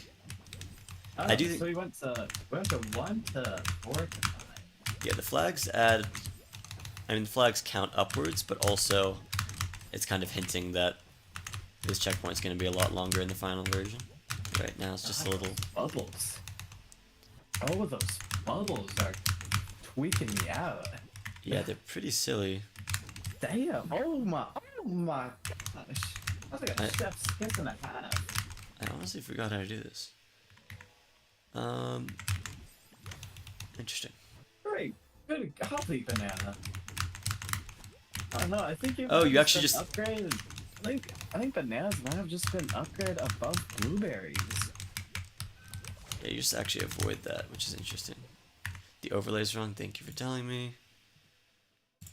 Oh, I do so think, we went to 1 to 4 to 5. yeah, the flags add. I mean, the flags count upwards, but also it's kind of hinting that this checkpoint's going to be a lot longer in the final version. Right now, it's just a little. Bubbles. Oh, those bubbles are tweaking me out. Yeah, they're pretty silly. Damn. Oh my gosh. That's like a I- chef's kiss and a half. I honestly forgot how to do this. Interesting. Great. Good golly, banana. I don't know. I think Oh, you actually just. upgraded. I think bananas might have just been upgraded above blueberries. Yeah, you just actually avoid that, which is interesting. The overlay's wrong. Thank you for telling me.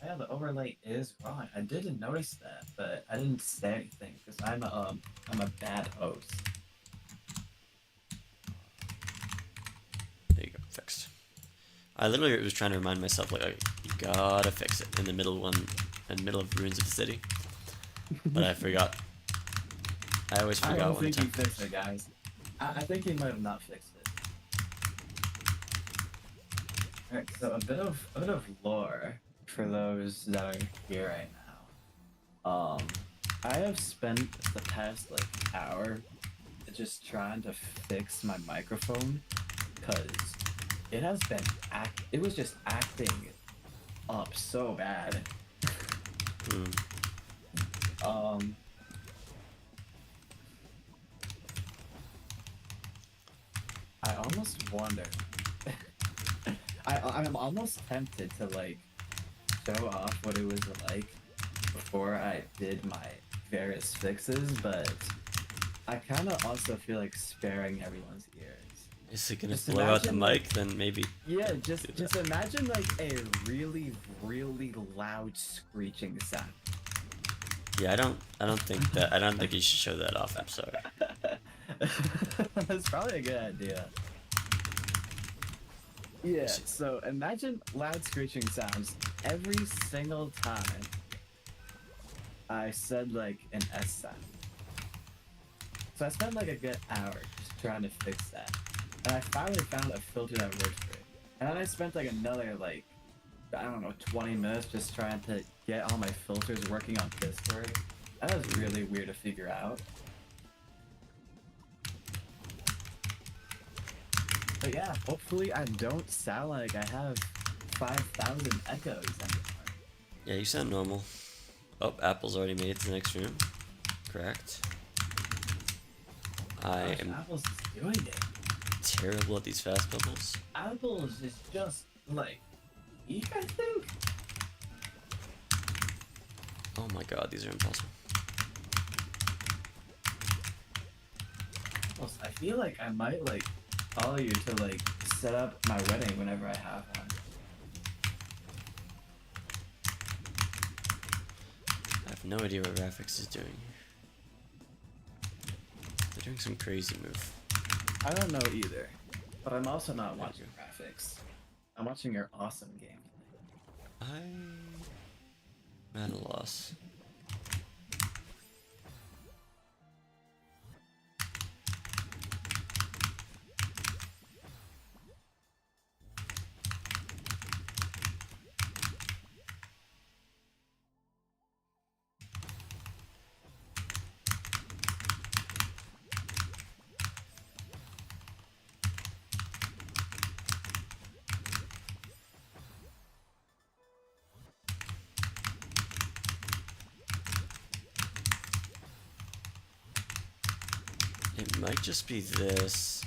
Yeah, the overlay is wrong. I didn't notice that, but I didn't say anything because I'm a bad host. There you go, fixed. I literally was trying to remind myself, like, you gotta fix it in the middle of Ruins of the City, but I forgot. I always I forgot don't one think time. he fixed it, guys. I think he might have not fixed it. Alright, so a bit of lore for those that are here right now. I have spent the past like hour just trying to fix my microphone because it has been it was just acting up so bad. I almost wonder. I'm almost tempted to like show off what it was like before I did my various fixes, but I kind of also feel like sparing everyone's ears. Is it gonna Just blow out the imagine, mic? Then maybe. Yeah, don't just do that. just imagine like a really loud screeching sound. Yeah, I don't think you should show that off. I'm sorry. That's probably a good idea. Yeah, so imagine loud screeching sounds every single time I said like an S sound. So I spent like a good hour just trying to fix that. And I finally found a filter that worked for it. And then I spent like another like, I don't know, 20 minutes just trying to get all my filters working on Discord. That was really weird to figure out. But yeah, hopefully I don't sound like I have 5,000 echoes anymore. Yeah, you sound normal. Oh, Apple's already made it to the next room. Correct. I am Apple's is doing it. terrible at these fast bubbles. Apple's is just like weak, I think. Oh my god, these are impossible. I feel like I might like follow you to like set up my wedding whenever I have one. I have no idea what Graphics is doing. They're doing some crazy move. I don't know either, but I'm also not watching graphics. I'm watching your awesome gameplay. I'm at a loss. It might just be this.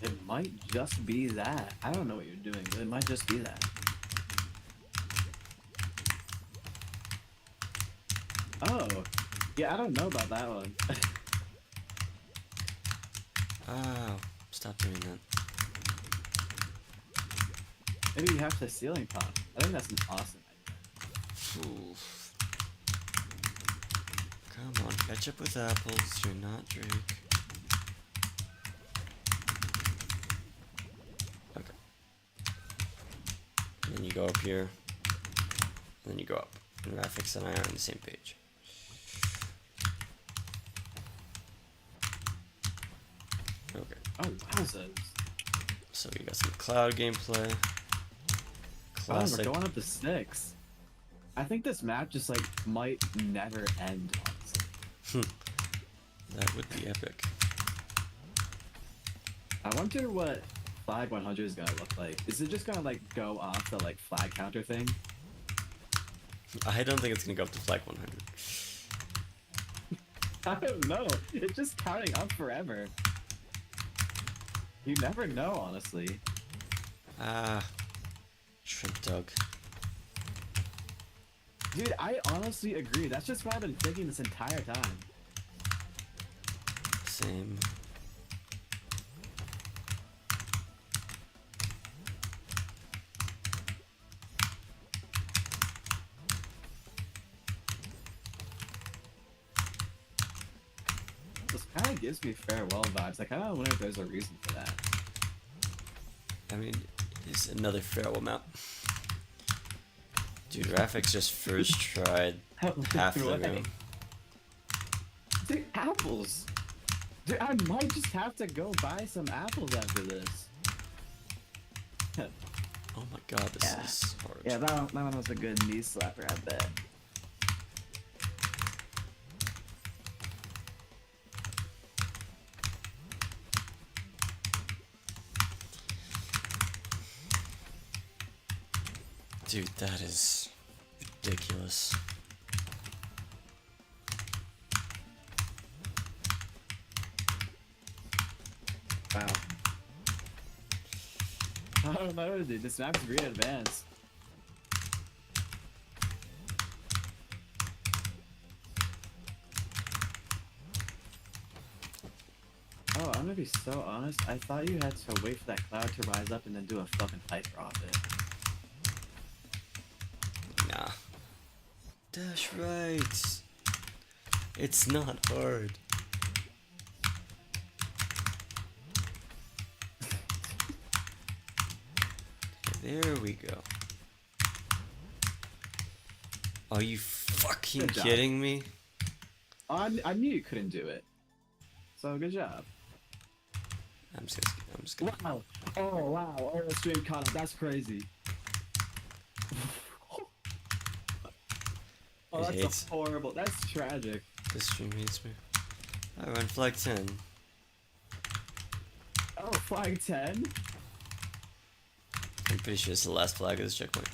It might just be that. I don't know what you're doing, but it might just be that. Oh, yeah, I don't know about that one. Oh, stop doing that. Maybe you have the ceiling pop. I think that's an awesome idea. Oof. Come on, catch up with apples. You're not Drake. Okay. And then you go up here. And then you go up. And Graphics and I are on the same page. Okay. Oh, wowzers. So we got some cloud gameplay. Oh, we're Classic. going up to 6. I think this map just like might never end, honestly. That would be epic. I wonder what flag 100 is gonna look like. Is it just gonna like go off the like flag counter thing? I don't think it's gonna go up to flag 100. I don't know. It's just counting up forever. You never know, honestly. Ah, shrimp dog. Dude, I honestly agree. That's just what I've been thinking this entire time. Same. This kind of gives me farewell vibes. I kind of wonder if there's a reason for that. I mean, it's another farewell map. Dude, Rafix just first tried half of the What? room. Dude, apples. Dude, I might just have to go buy some apples after this. Oh my god, this Yeah. is hard. Yeah, that one was a good knee slapper, I bet. Dude, that is ridiculous. Wow. I don't know, dude. This map's really advanced. Oh, I'm gonna be so honest. I thought you had to wait for that cloud to rise up and then do a fucking hyper off it. Nah. Dash right. It's not hard. Okay, there we go. Are you fucking Good job. kidding me? Oh, I knew you couldn't do it. So good job. I'm just gonna. Wow. Oh wow. Oh, the stream caught up. That's crazy. Oh, It that's hates. horrible. That's tragic. This stream hates me. I run flag 10. Oh, flag 10? I'm pretty sure it's the last flag of this checkpoint.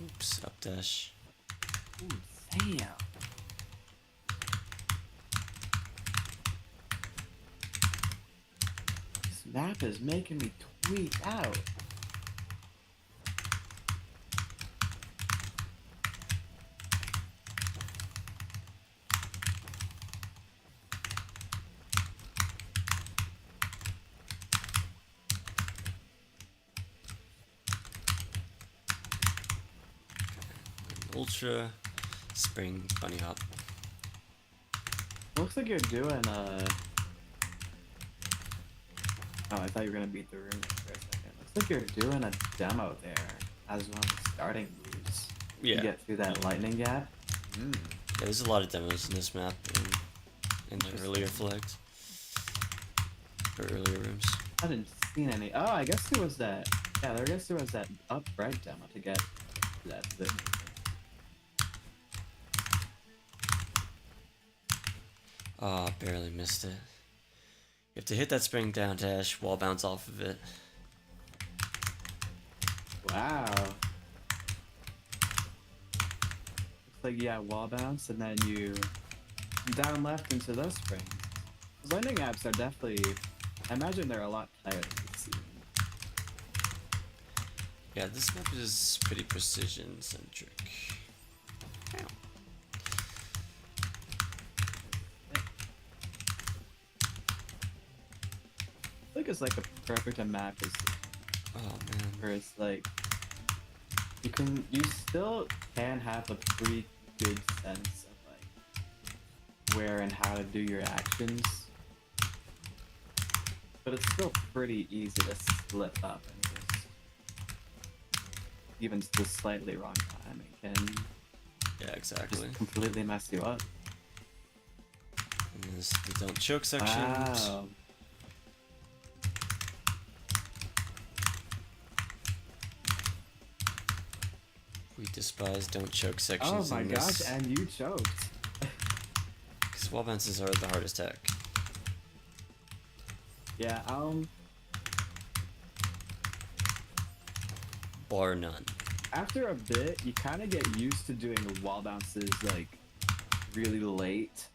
Oops, up dash. Ooh, damn. This map is making me tweet out. Ultra spring bunny hop. Looks like you're doing Oh, I thought you were gonna beat the room for a second. Looks like you're doing a demo there as one of the starting moves. Yeah. To get through that lightning gap. Yeah, there's a lot of demos in this map in the earlier flags. Or earlier rooms. I haven't seen any. Oh, I guess there was that. Yeah, I guess there was that upright demo to get that thing. Oh, barely missed it. You have to hit that spring down dash, wall bounce off of it. Wow. Looks like, yeah, wall bounce, and then you down left into those springs. Those lightning apps are definitely, I imagine they're a lot tighter than you see. Yeah, this map is pretty precision centric. Ow. I think it's like a perfect map is Oh man. where it's like, you still can have a pretty good sense of like where and how to do your actions. but it's still pretty easy to slip up and just even just slightly wrong timing can Yeah, exactly. just completely mess you up. And there's the don't choke section. Wow. We despise don't choke Oh sections my in gosh, this. and you choked. Because wall bounces are the hardest tech. Yeah, Bar none. after a bit, you kind of get used to doing wall bounces like really late.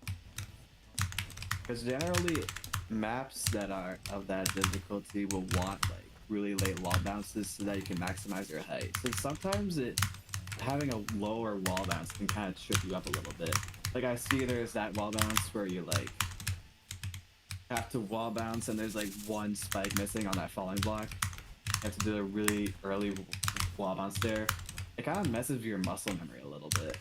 Because generally, maps that are of that difficulty will want like really late wall bounces so that you can maximize your height. So sometimes having a lower wall bounce can kind of trip you up a little bit. Like I see there's that wall bounce where you like have to wall bounce and there's like one spike missing on that falling block. You have to do a really early wall bounce there. It kind of messes with your muscle memory a little bit.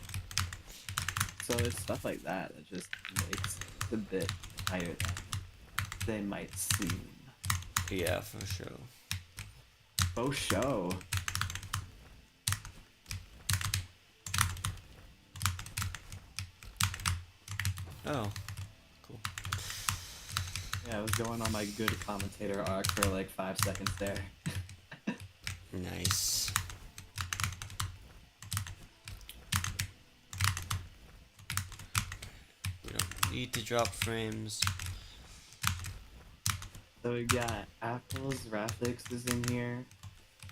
So it's stuff like that that just makes it a bit higher than they might seem. Yeah, for sure. Oh, show. Oh, cool. Yeah, I was going on my good commentator arc for like 5 seconds there. Nice. We don't need to drop frames. So we got Apples, Rathix is in here.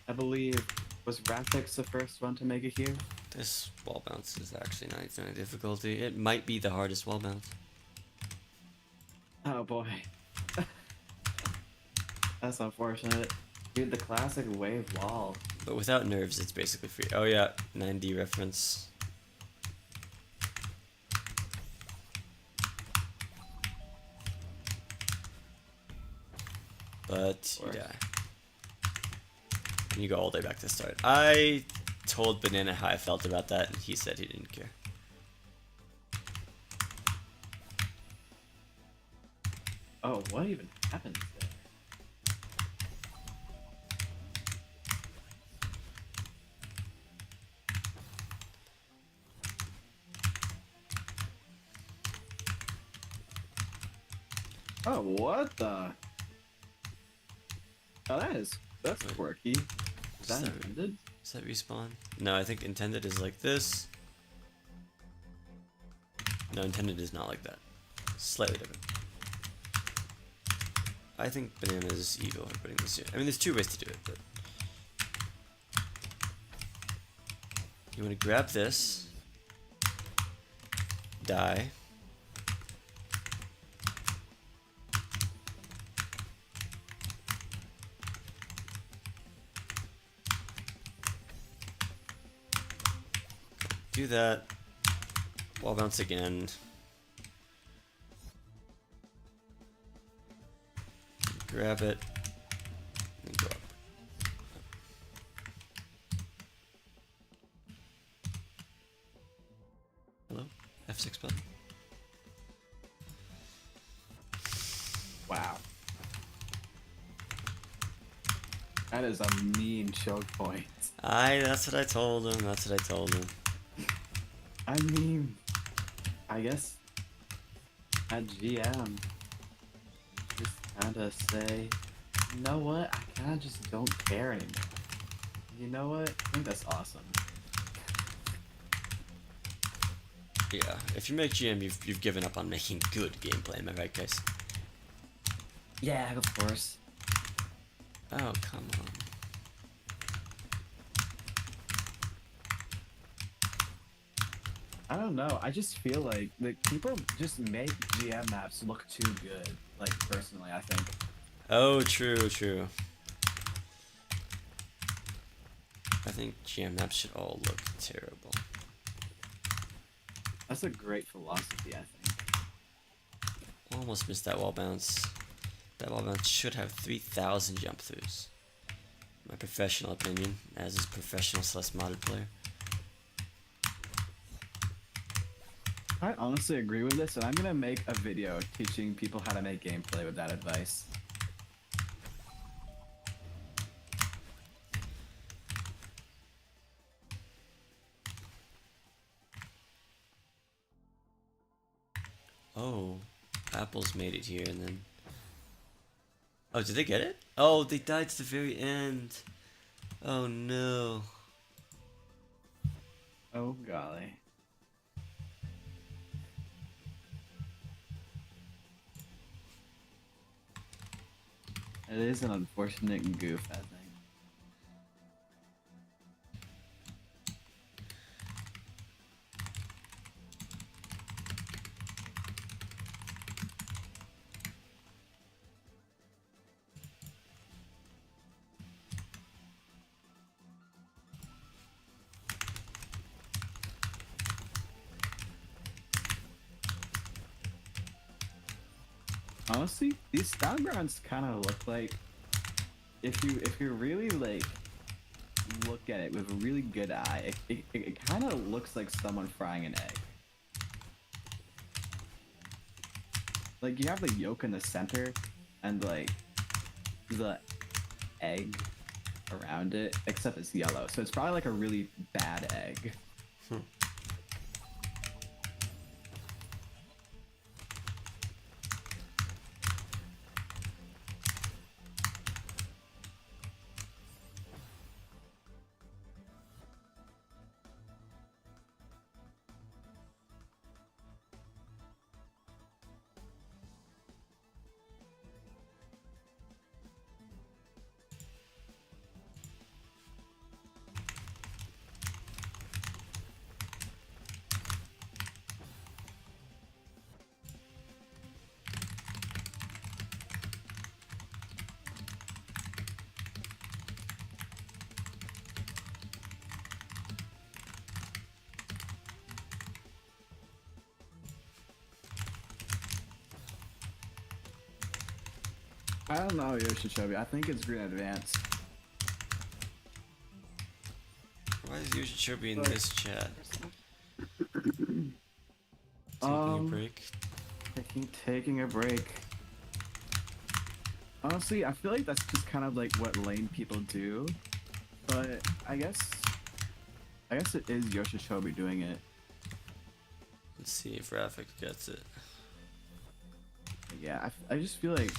I believe, was Rathix the first one to make it here? This wall bounce is actually not even a difficulty. It might be the hardest wall bounce. Oh boy. That's unfortunate. Dude, the classic wave wall. But without nerves, it's basically free. Oh yeah, 9D reference. But you die. And you go all the way back to the start. I told Banana how I felt about that, and he said he didn't care. Oh, what even happens there? Oh, what the? Oh, that's Wait. quirky. Is that Sorry. intended? Does that respawn? No, I think intended is like this. No, intended is not like that. Slightly different. I think Banana is evil for putting this here. I mean, there's two ways to do it, but... You want to grab this. Die. Do that. Wall bounce again. Grab it. And go up. Hello? F6 button. Wow. That is a mean choke point. That's what I told him. That's what I told him. I mean, I guess at GM, just kind of say, you know what? I kind of just don't care anymore. You know what? I think that's awesome. Yeah, if you make GM, you've given up on making good gameplay, am I right, guys? Yeah, of course. Oh, come on. I don't know. I just feel like people just make GM maps look too good. Like personally, I think. Oh, true, true. I think GM maps should all look terrible. That's a great philosophy, I think. Almost missed that wall bounce. That wall bounce should have 3,000 jump throughs. My professional opinion, as a professional Celeste modded player. I honestly agree with this, and I'm gonna make a video teaching people how to make gameplay with that advice. Oh, Apples made it here and then. Oh, did they get it? Oh, they died to the very end. Oh no. Oh golly. It is an unfortunate goof, I think. Honestly, these backgrounds kind of look like if you really like look at it with a really good eye, it kind of looks like someone frying an egg. Like you have the yolk in the center, and like the egg around it, except it's yellow, so it's probably like a really bad egg. I don't know, Yoshichobi. I think it's green advance. Why is Yoshichobi in Like- this chat? Taking a break. Taking a break. Honestly, I feel like that's just kind of like what lane people do, but I guess it is Yoshichobi doing it. Let's see if Rafik gets it. Yeah, I just feel like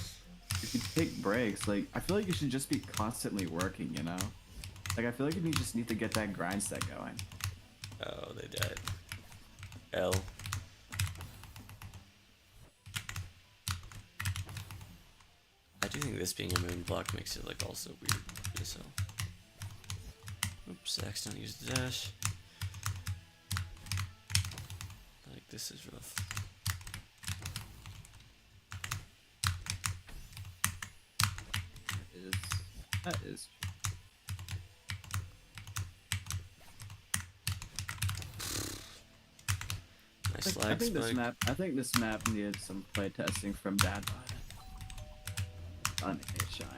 if you take breaks, like I feel like you should just be constantly working, you know? Like I feel like you just need to get that grind set going. Oh, they died. L. I do think this being a moon block makes it like also weird as hell. Oops, I accidentally used the dash. Like this is rough. That is. Nice I lag think spike. I think this map needed some play testing from Dad. On a shine.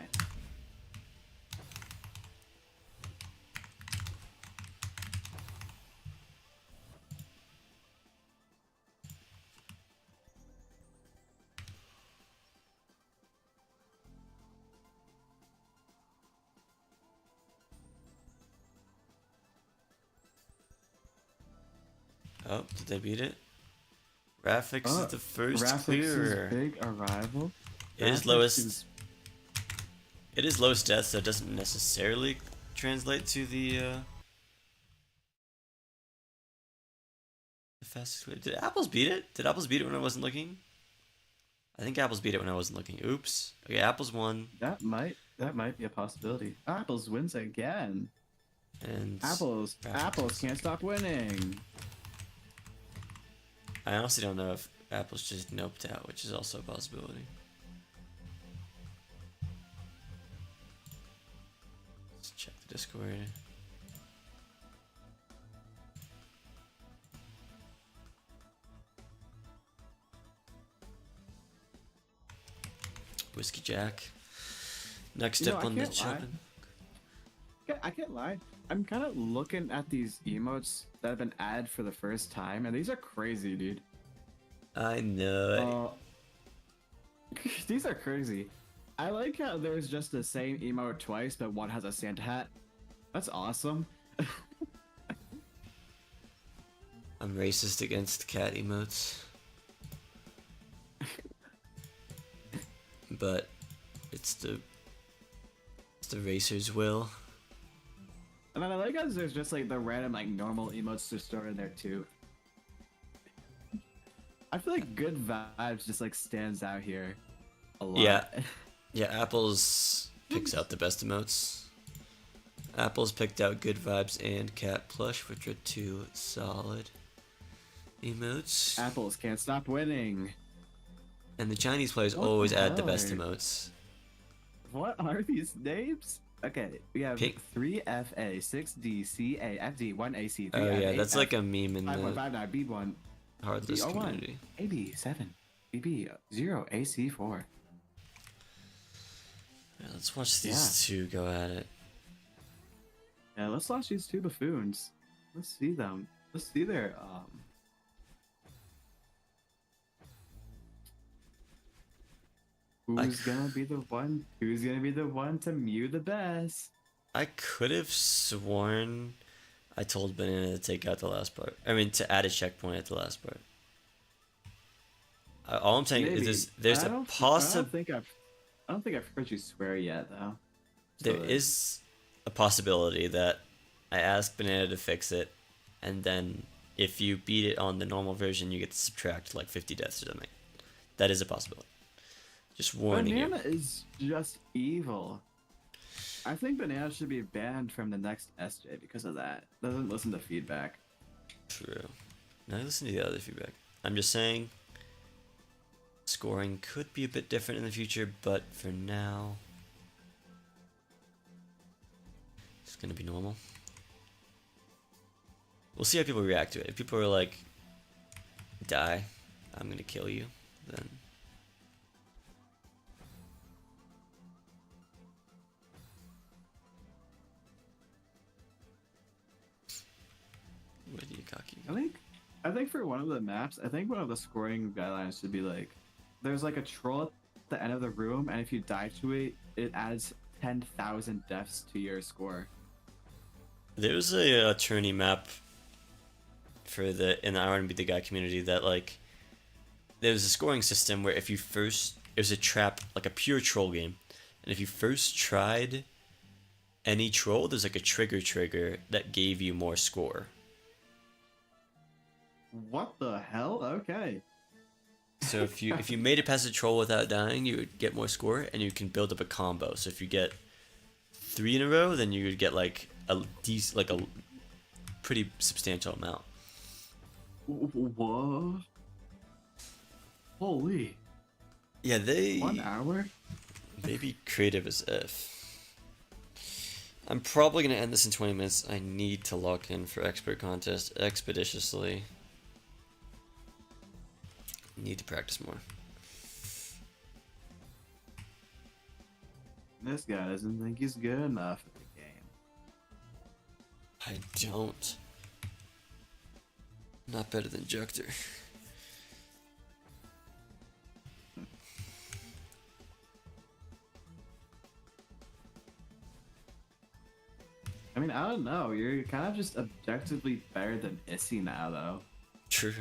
Oh, did they beat it? Rafix is the first Rafix's clearer. big arrival. It is Rafix lowest. is- It is lowest death, so it doesn't necessarily translate to the fastest way. Did Apples beat it? Did Apples beat it when I wasn't looking? I think Apples beat it when I wasn't looking. Oops. Okay, Apples won. That might be a possibility. Apples wins again. And Apples Rafix. can't stop winning. I honestly don't know if Apples just noped out, which is also a possibility. Let's check the Discord. Whiskey Jack. Next You know, up I on the can't lie. chopping. I can't lie. I'm kind of looking at these emotes that have been added for the first time, and these are crazy, dude. I know These are crazy. I like how there's just the same emote twice, but one has a Santa hat. That's awesome. I'm racist against cat emotes. but it's the racer's will. And then I like how there's just like the random like normal emotes to store in there too. I feel like good vibes just like stands out here a lot. Yeah, Apple's picks out the best emotes. Apple's picked out good vibes and cat plush, which are two solid emotes. Apples can't stop winning. And the Chinese players What always the add the hell best are- emotes. What are these names? Okay, we have Pink. 3FA, 6DCA, FD, 1AC, 3F, Oh yeah, that's 8F, like a meme in the 5159, B1, Heartless D01, community. AB, 7, BB, 0, AC, 4. Yeah, let's watch these two go at it. Yeah, let's watch these two buffoons. Let's see them. Let's see their Who's gonna be the one? Who's gonna be the one to mew the best? I could have sworn I told Banana to take out the last part. I mean, to add a checkpoint at the last part. All I'm saying Maybe. is there's I a don't possibility. I don't think I've heard you swear yet, though. There is a possibility that I asked Banana to fix it, and then if you beat it on the normal version, you get to subtract like 50 deaths or something. That is a possibility. Just warning Banana you. is just evil. I think Banana should be banned from the next SJ because of that. Doesn't listen to feedback. True. Now listen to the other feedback. I'm just saying, scoring could be a bit different in the future, but for now, it's gonna be normal. We'll see how people react to it. If people are like, die, I'm gonna kill you, then what are you cocky? I think for one of the maps, I think one of the scoring guidelines should be like, there's like a troll at the end of the room, and if you die to it, it adds 10,000 deaths to your score. There's a tourney map for in the I Want to Be the Guy community that like there's a scoring system where if you first it was a trap, like a pure troll game, and if you first tried any troll, there's like a trigger that gave you more score. What the hell? Okay. So if you made it past a troll without dying, you would get more score, and you can build up a combo. So if you get 3 in a row, then you would get like a pretty substantial amount. Whoa. Holy. Yeah, 1 hour? They be creative as F. I'm probably gonna end this in 20 minutes. I need to lock in for expert contest expeditiously. Need to practice more. This guy doesn't think he's good enough at the game. I don't. Not better than Jukter. I mean, I don't know. You're kind of just objectively better than Issy now, though. True.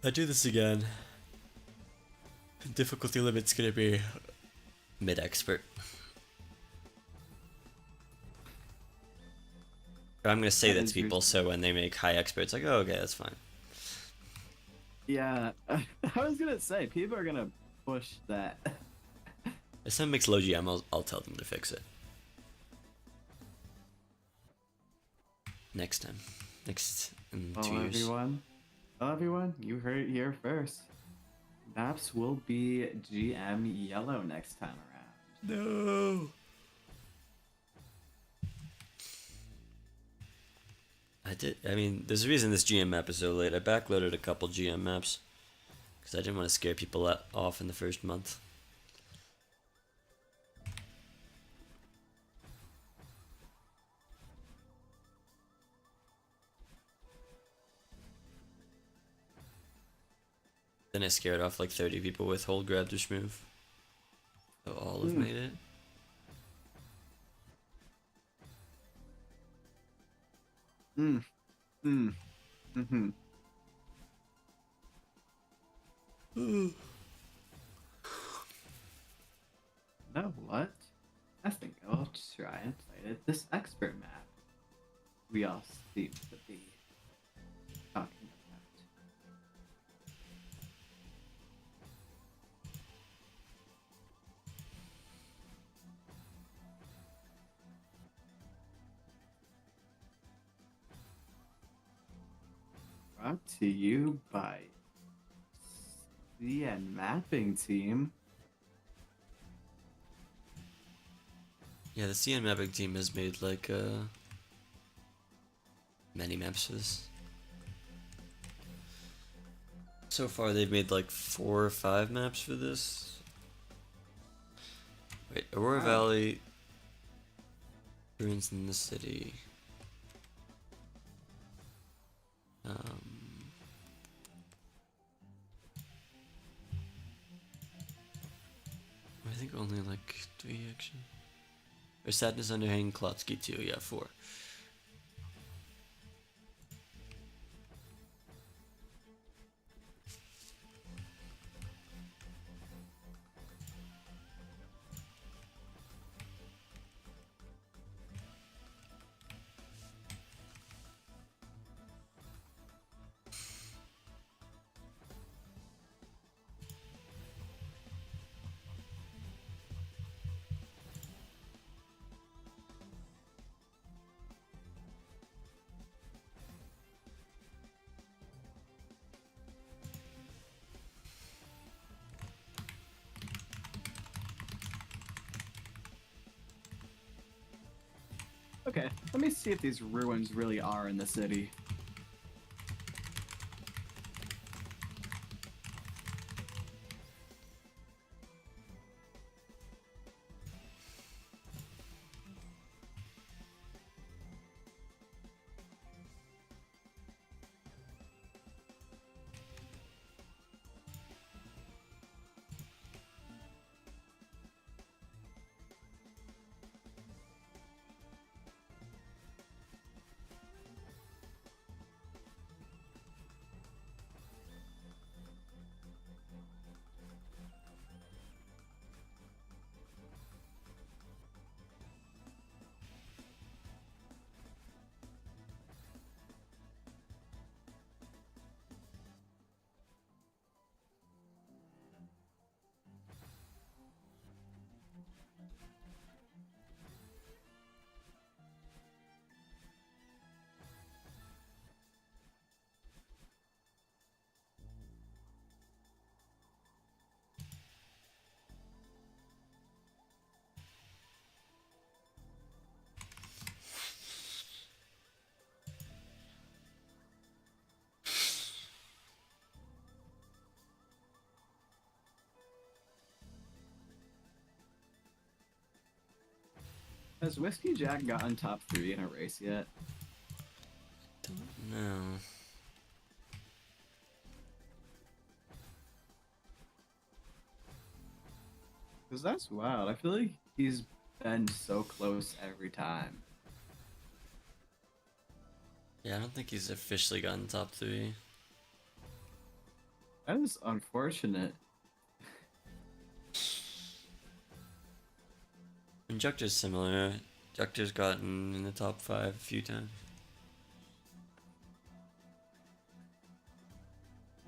I do this again. Difficulty limit's gonna be mid-expert. I'm gonna say that to people so when they make high expert, it's like, oh, okay, that's fine. Yeah, I was gonna say, people are gonna push that. If someone makes low GM, I'll tell them to fix it. Next time. Next in 2 years. Well, everyone, you heard it here first. Maps will be GM yellow next time around. No. I mean, there's a reason this GM map is so late. I backloaded a couple GM maps because I didn't want to scare people off in the first month. Then I scared off like 30 people with hold grab to schmove. So all have made it. Mm, mm, mm-hmm. Know what? I think I'll try and play it this expert map we all seem to be talking about. Brought to you by the Mapping Team. Yeah, the CN mapping team has made like many maps for this. So far, they've made like 4 or 5 maps for this. Wait, Aurora Wow. Valley, Ruins in the City. I think only like 3 actually. Or Sadness Underhang, Klotsky 2, yeah, 4. Okay, let me see if these ruins really are in the city. Has Whiskey Jack gotten top 3 in a race yet? Don't know. Because that's wild. I feel like he's been so close every time. Yeah, I don't think he's officially gotten top 3. That is unfortunate. Injector's similar. Injector's gotten in the top 5 a few times.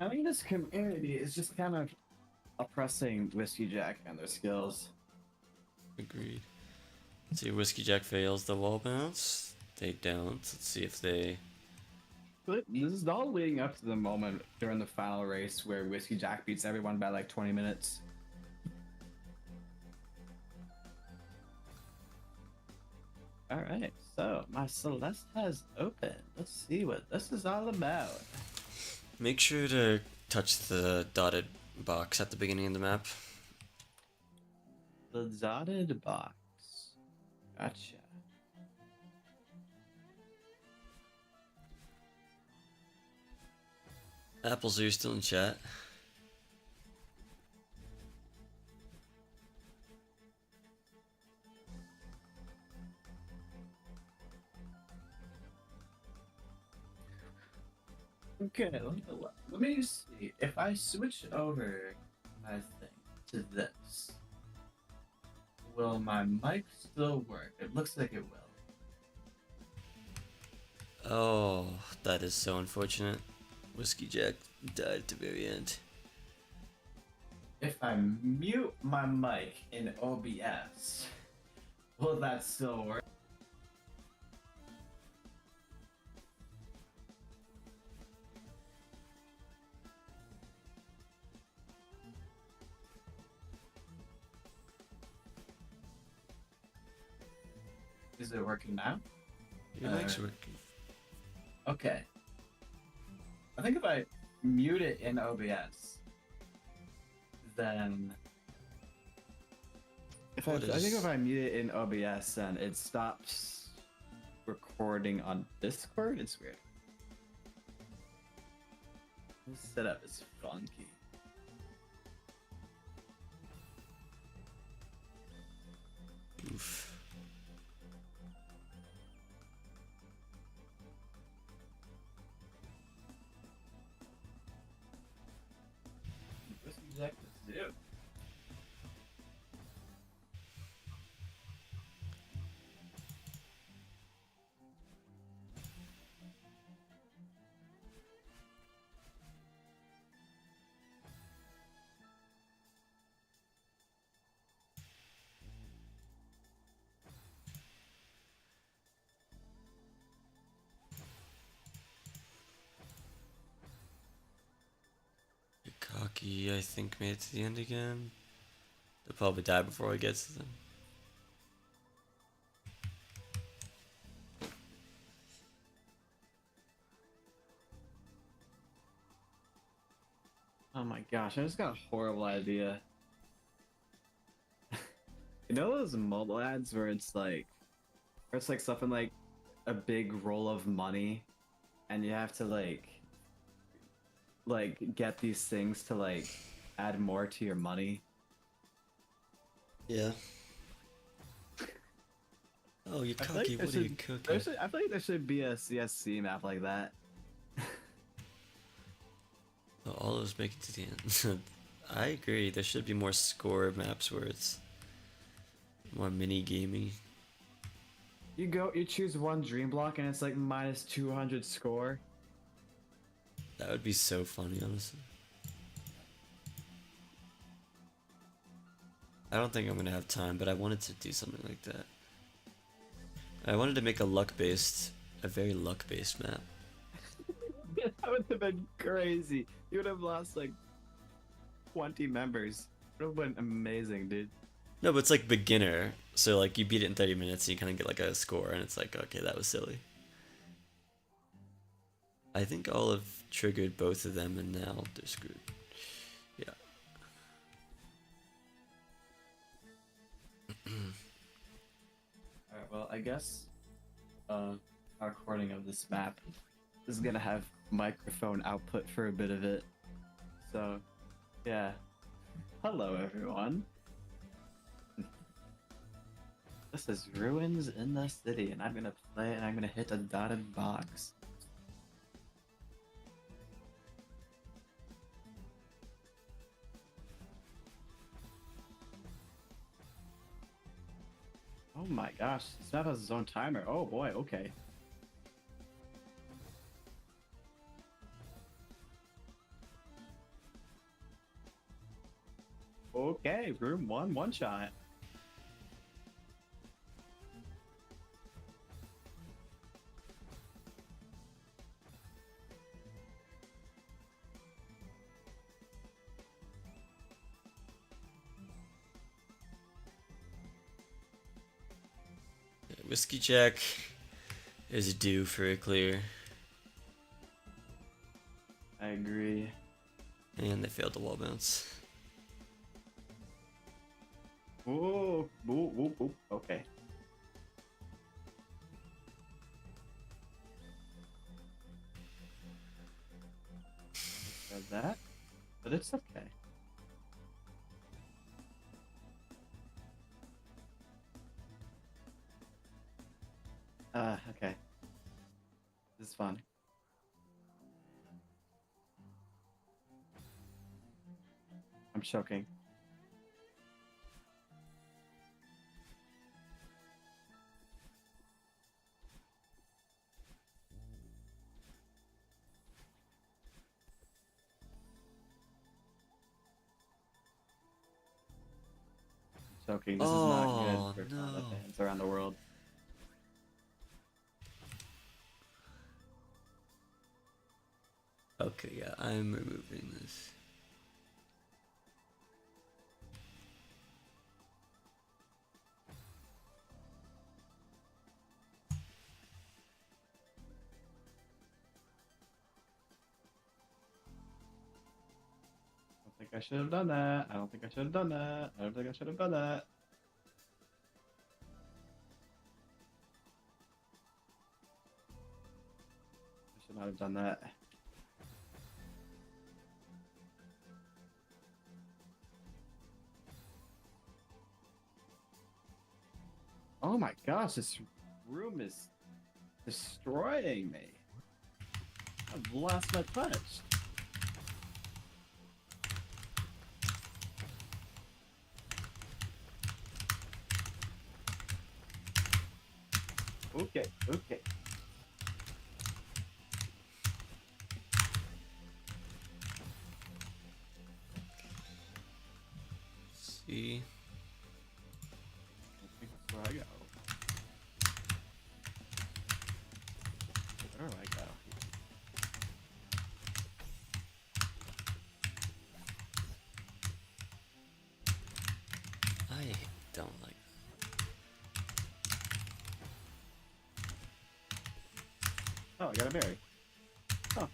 I think this community is just kind of oppressing Whiskey Jack and their skills. Agreed. Let's see, Whiskey Jack fails the wall bounce. They don't. Let's see if they. But this is all leading up to the moment during the final race where Whiskey Jack beats everyone by like 20 minutes. All right, so my Celeste has opened. Let's see what this is all about. Make sure to touch the dotted box at the beginning of the map. The dotted box. Gotcha. Apples, are you still in chat? Okay, let me see. If I switch over my thing to this, will my mic still work? It looks like it will. Oh, that is so unfortunate. Whiskey Jack died at the very end. If I mute my mic in OBS, will that still work? Is it working now? Your mic's working. Okay. I think if I mute it in OBS, then I think if I mute it in OBS, then it stops recording on Discord. It's weird. This setup is funky. Oof. What's exactly to do? Cocky, I think, made it to the end again. They'll probably die before I get to them. Oh my gosh, I just got a horrible idea. You know those mobile ads where it's like something like a big roll of money and you have to get these things to add more to your money. Yeah. Oh, you cocky, what are you cooking? I feel like there should be a CSC map like that. Oh, all those make it to the end. I agree, there should be more score maps where it's more mini gaming. You choose one dream block and it's like minus 200 score. That would be so funny, honestly. I don't think I'm gonna have time, but I wanted to do something like that. I wanted to make a very luck-based map. That would have been crazy. You would have lost like 20 members. It would have been amazing, dude. No, but it's like beginner, so like you beat it in 30 minutes and you kind of get like a score, and it's like, okay, that was silly. I think I'll have triggered both of them, and now they're screwed. Yeah. Alright, well, I guess our recording of this map is gonna have microphone output for a bit of it. So, yeah. Hello, everyone. This is Ruins in the City, and I'm gonna play and I'm gonna hit a dotted box. Oh my gosh, this map has its own timer. Oh boy, okay. Okay, room one shot. Whiskey Jack is due for a clear. I agree. And they failed the wall bounce. Whoa, whoop, whoop, whoop. Okay. Got that, but it's okay. Okay. This is fun. I'm choking. Choking. This is not good Oh for Canada no. fans around the world. Okay, yeah, I'm removing this. I don't think I should have done that. I don't think I should have done that. I don't think I should have done that. I should not have done that. Oh my gosh, this room is destroying me. I've lost my touch. Okay, okay. See? I think that's where I go. Where do I go? I don't like Oh, I got a berry. Oh,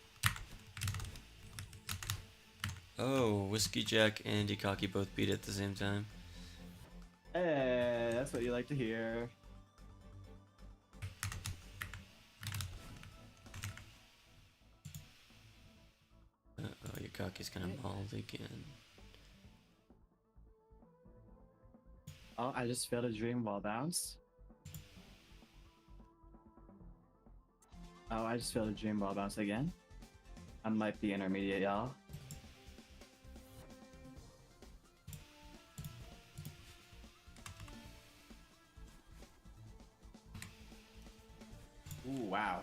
Oh, Whiskey Jack and Ikaki both beat at the same time. hey, that's what you like to hear. Uh-oh, Ikaki's gonna mauled again. Oh, I just failed a dream while bounced. Oh, I just failed a dream while bounce again. I might be intermediate, y'all. Ooh, wow.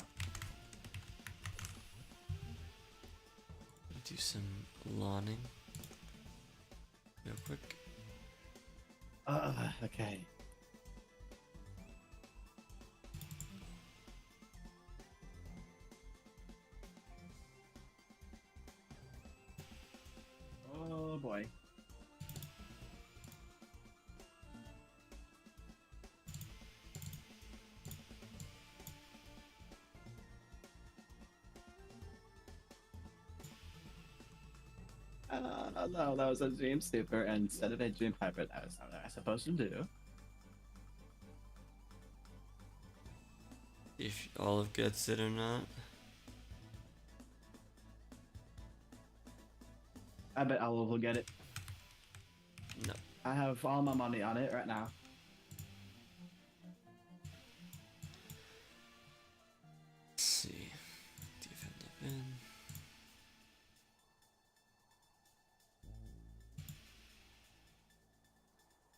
Do some lawning. Real quick. Okay. Oh boy. No, that was a dream super instead of a dream hybrid. That was not what I was supposed to do. If Olive gets it or not. I bet Olive will get it. No. I have all my money on it right now. Let's see. Defend it in.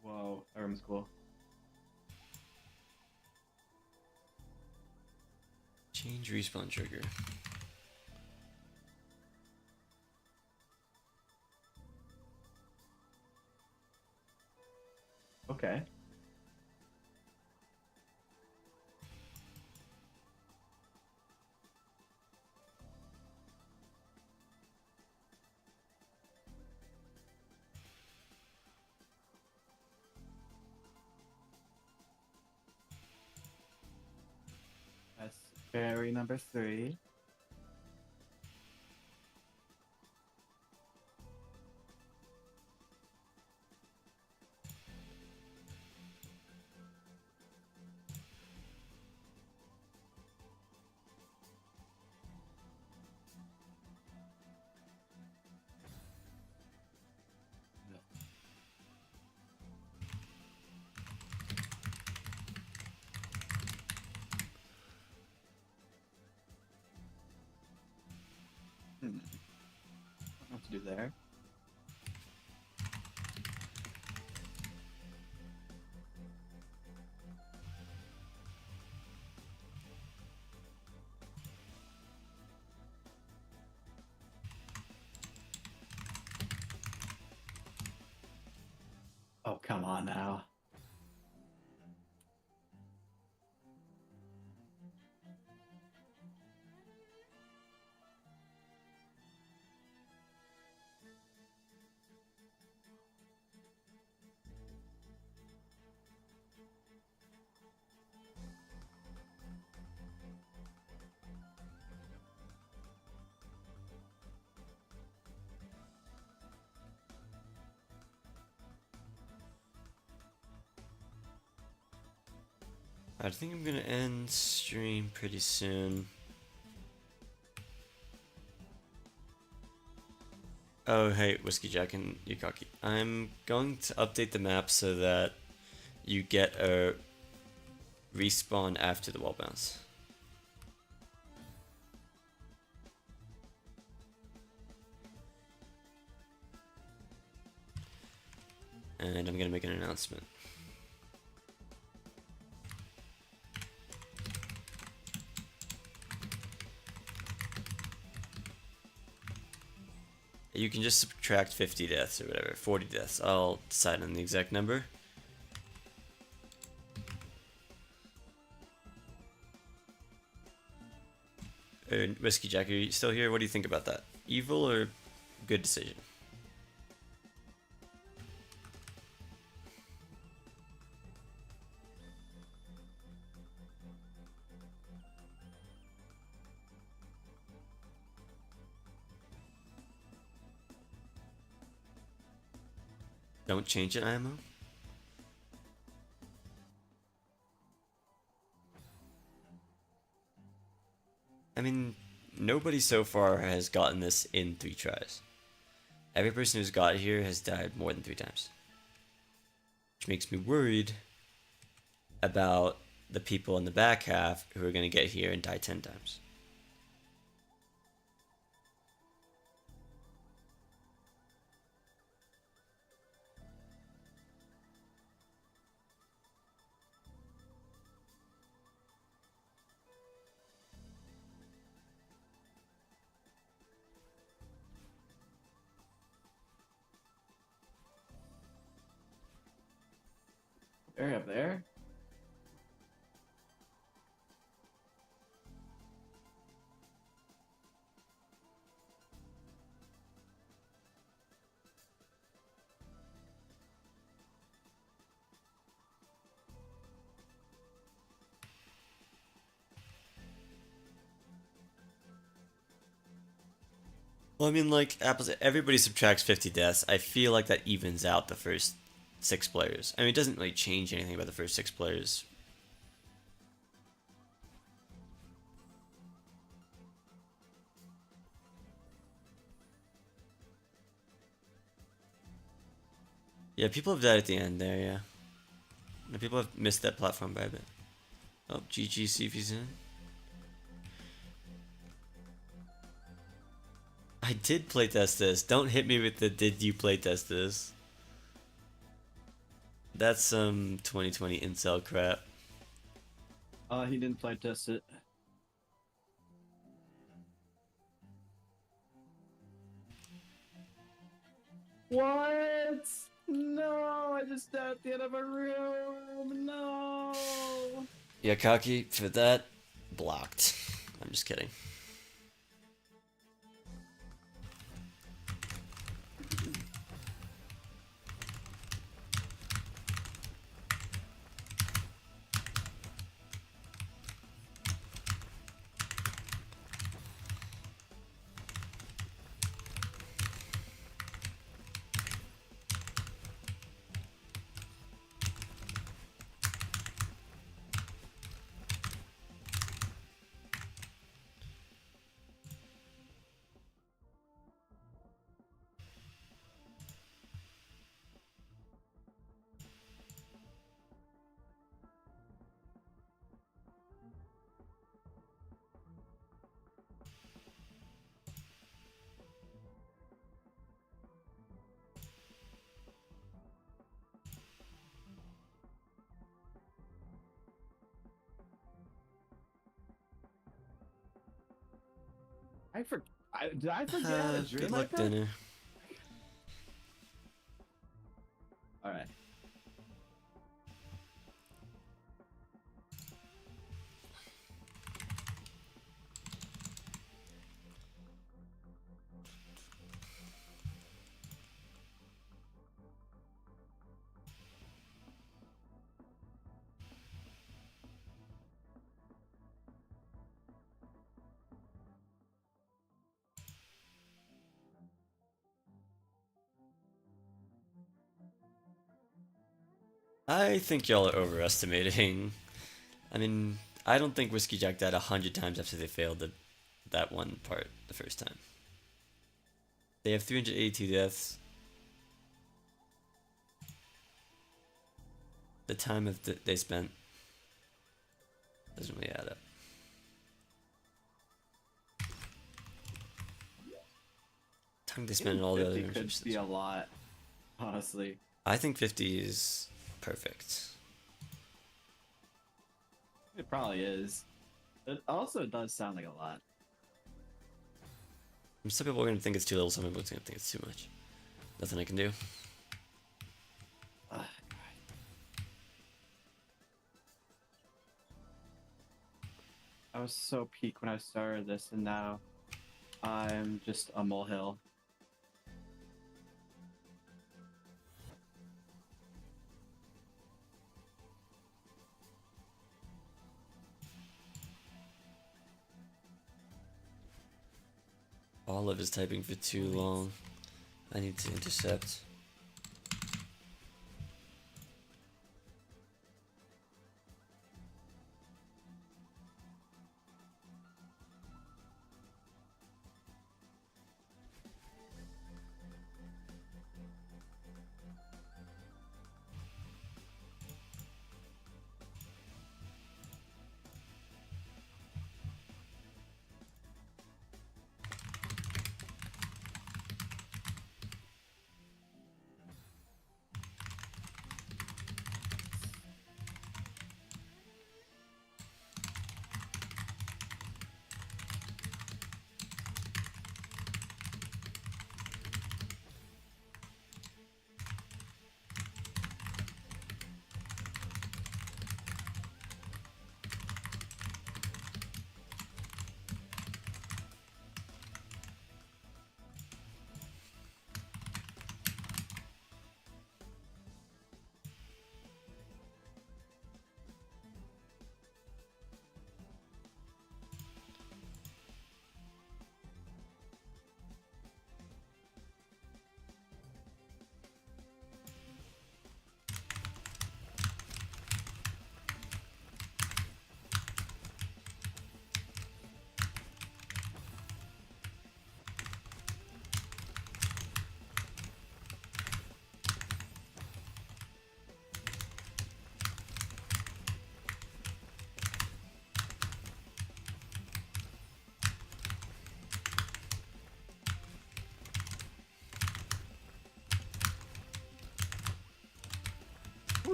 Whoa, that room's cool. Change respawn trigger. Okay. That's fairy number 3. I don't know what to do there. Oh, come on now. I think I'm gonna end stream pretty soon. Oh, hey, Whiskey Jack and Yukaki. I'm going to update the map so that you get a respawn after the wall bounce. And I'm gonna make an announcement. You can just subtract 50 deaths or whatever, 40 deaths. I'll decide on the exact number. Whiskey Jack, are you still here? What do you think about that? Evil or good decision? Don't change it, IMO. I mean, nobody so far has gotten this in 3 tries. Every person who's got here has died more than 3 times. Which makes me worried about the people in the back half who are going to get here and die 10 times. Very up there. Well, I mean, like, everybody subtracts 50 deaths. I feel like that evens out the first 6 players. I mean, it doesn't really change anything about the first 6 players. Yeah, people have died at the end there, yeah. And people have missed that platform by a bit. Oh, GG, see if he's in. I did playtest this. Don't hit me with the did you playtest this. That's some 2020 incel crap. He didn't play test it. What? No, I just died at the end of a room. No. Yeah, cocky for that. Blocked. I'm just kidding. Did I forget how to dream Good luck, like that? dinner. All right. I think y'all are overestimating. I mean, I don't think Whiskey Jack died 100 times after they failed that one part the first time. They have 382 deaths. The time they spent doesn't really add up. Time they spent in all the other 50 could internships. be a lot, honestly. I think 50 is perfect. It probably is. It also does sound like a lot. Some people are going to think it's too little, some people are going to think it's too much. Nothing I can do. Ugh. I was so peak when I started this, and now I'm just a molehill. Olive is typing for too long. I need to intercept.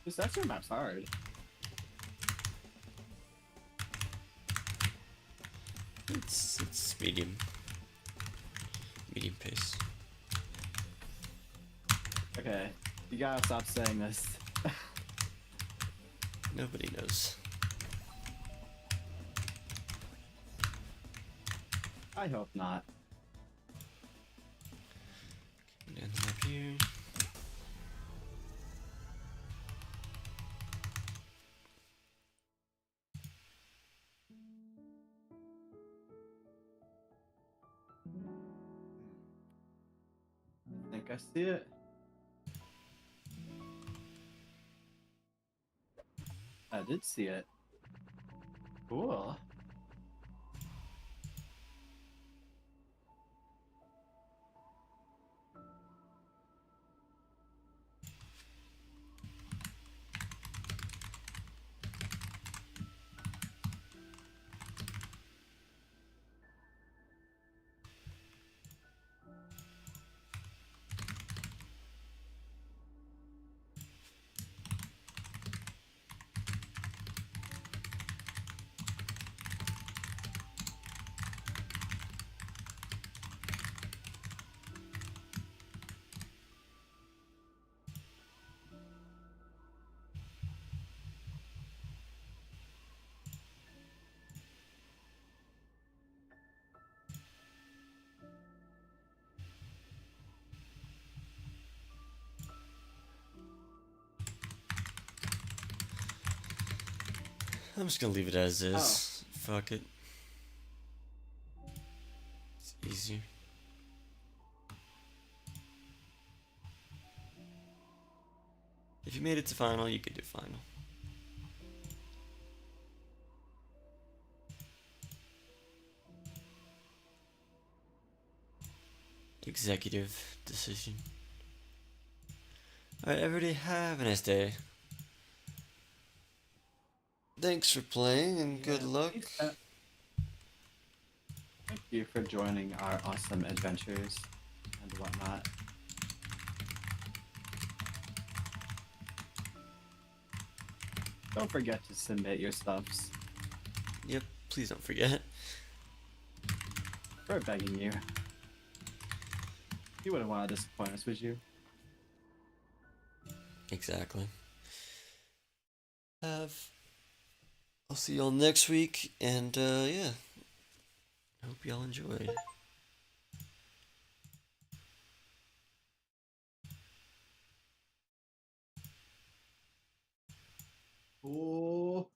This extra map's hard. It's medium pace. Okay, you gotta stop saying this. Nobody knows. I hope not. Down the map here. I think I see it. I did see it. Cool. I'm just gonna leave it as is. Oh. Fuck it. It's easier. If you made it to final, you could do final. Executive decision. Alright, everybody, have a nice day. Thanks for playing and good luck. Thank you for joining our awesome adventures and whatnot. Don't forget to submit your stuffs. Yep, please don't forget. We're begging you. You wouldn't want to disappoint us, would you? Exactly. I'll see y'all next week, and yeah. Hope y'all enjoyed. Oh.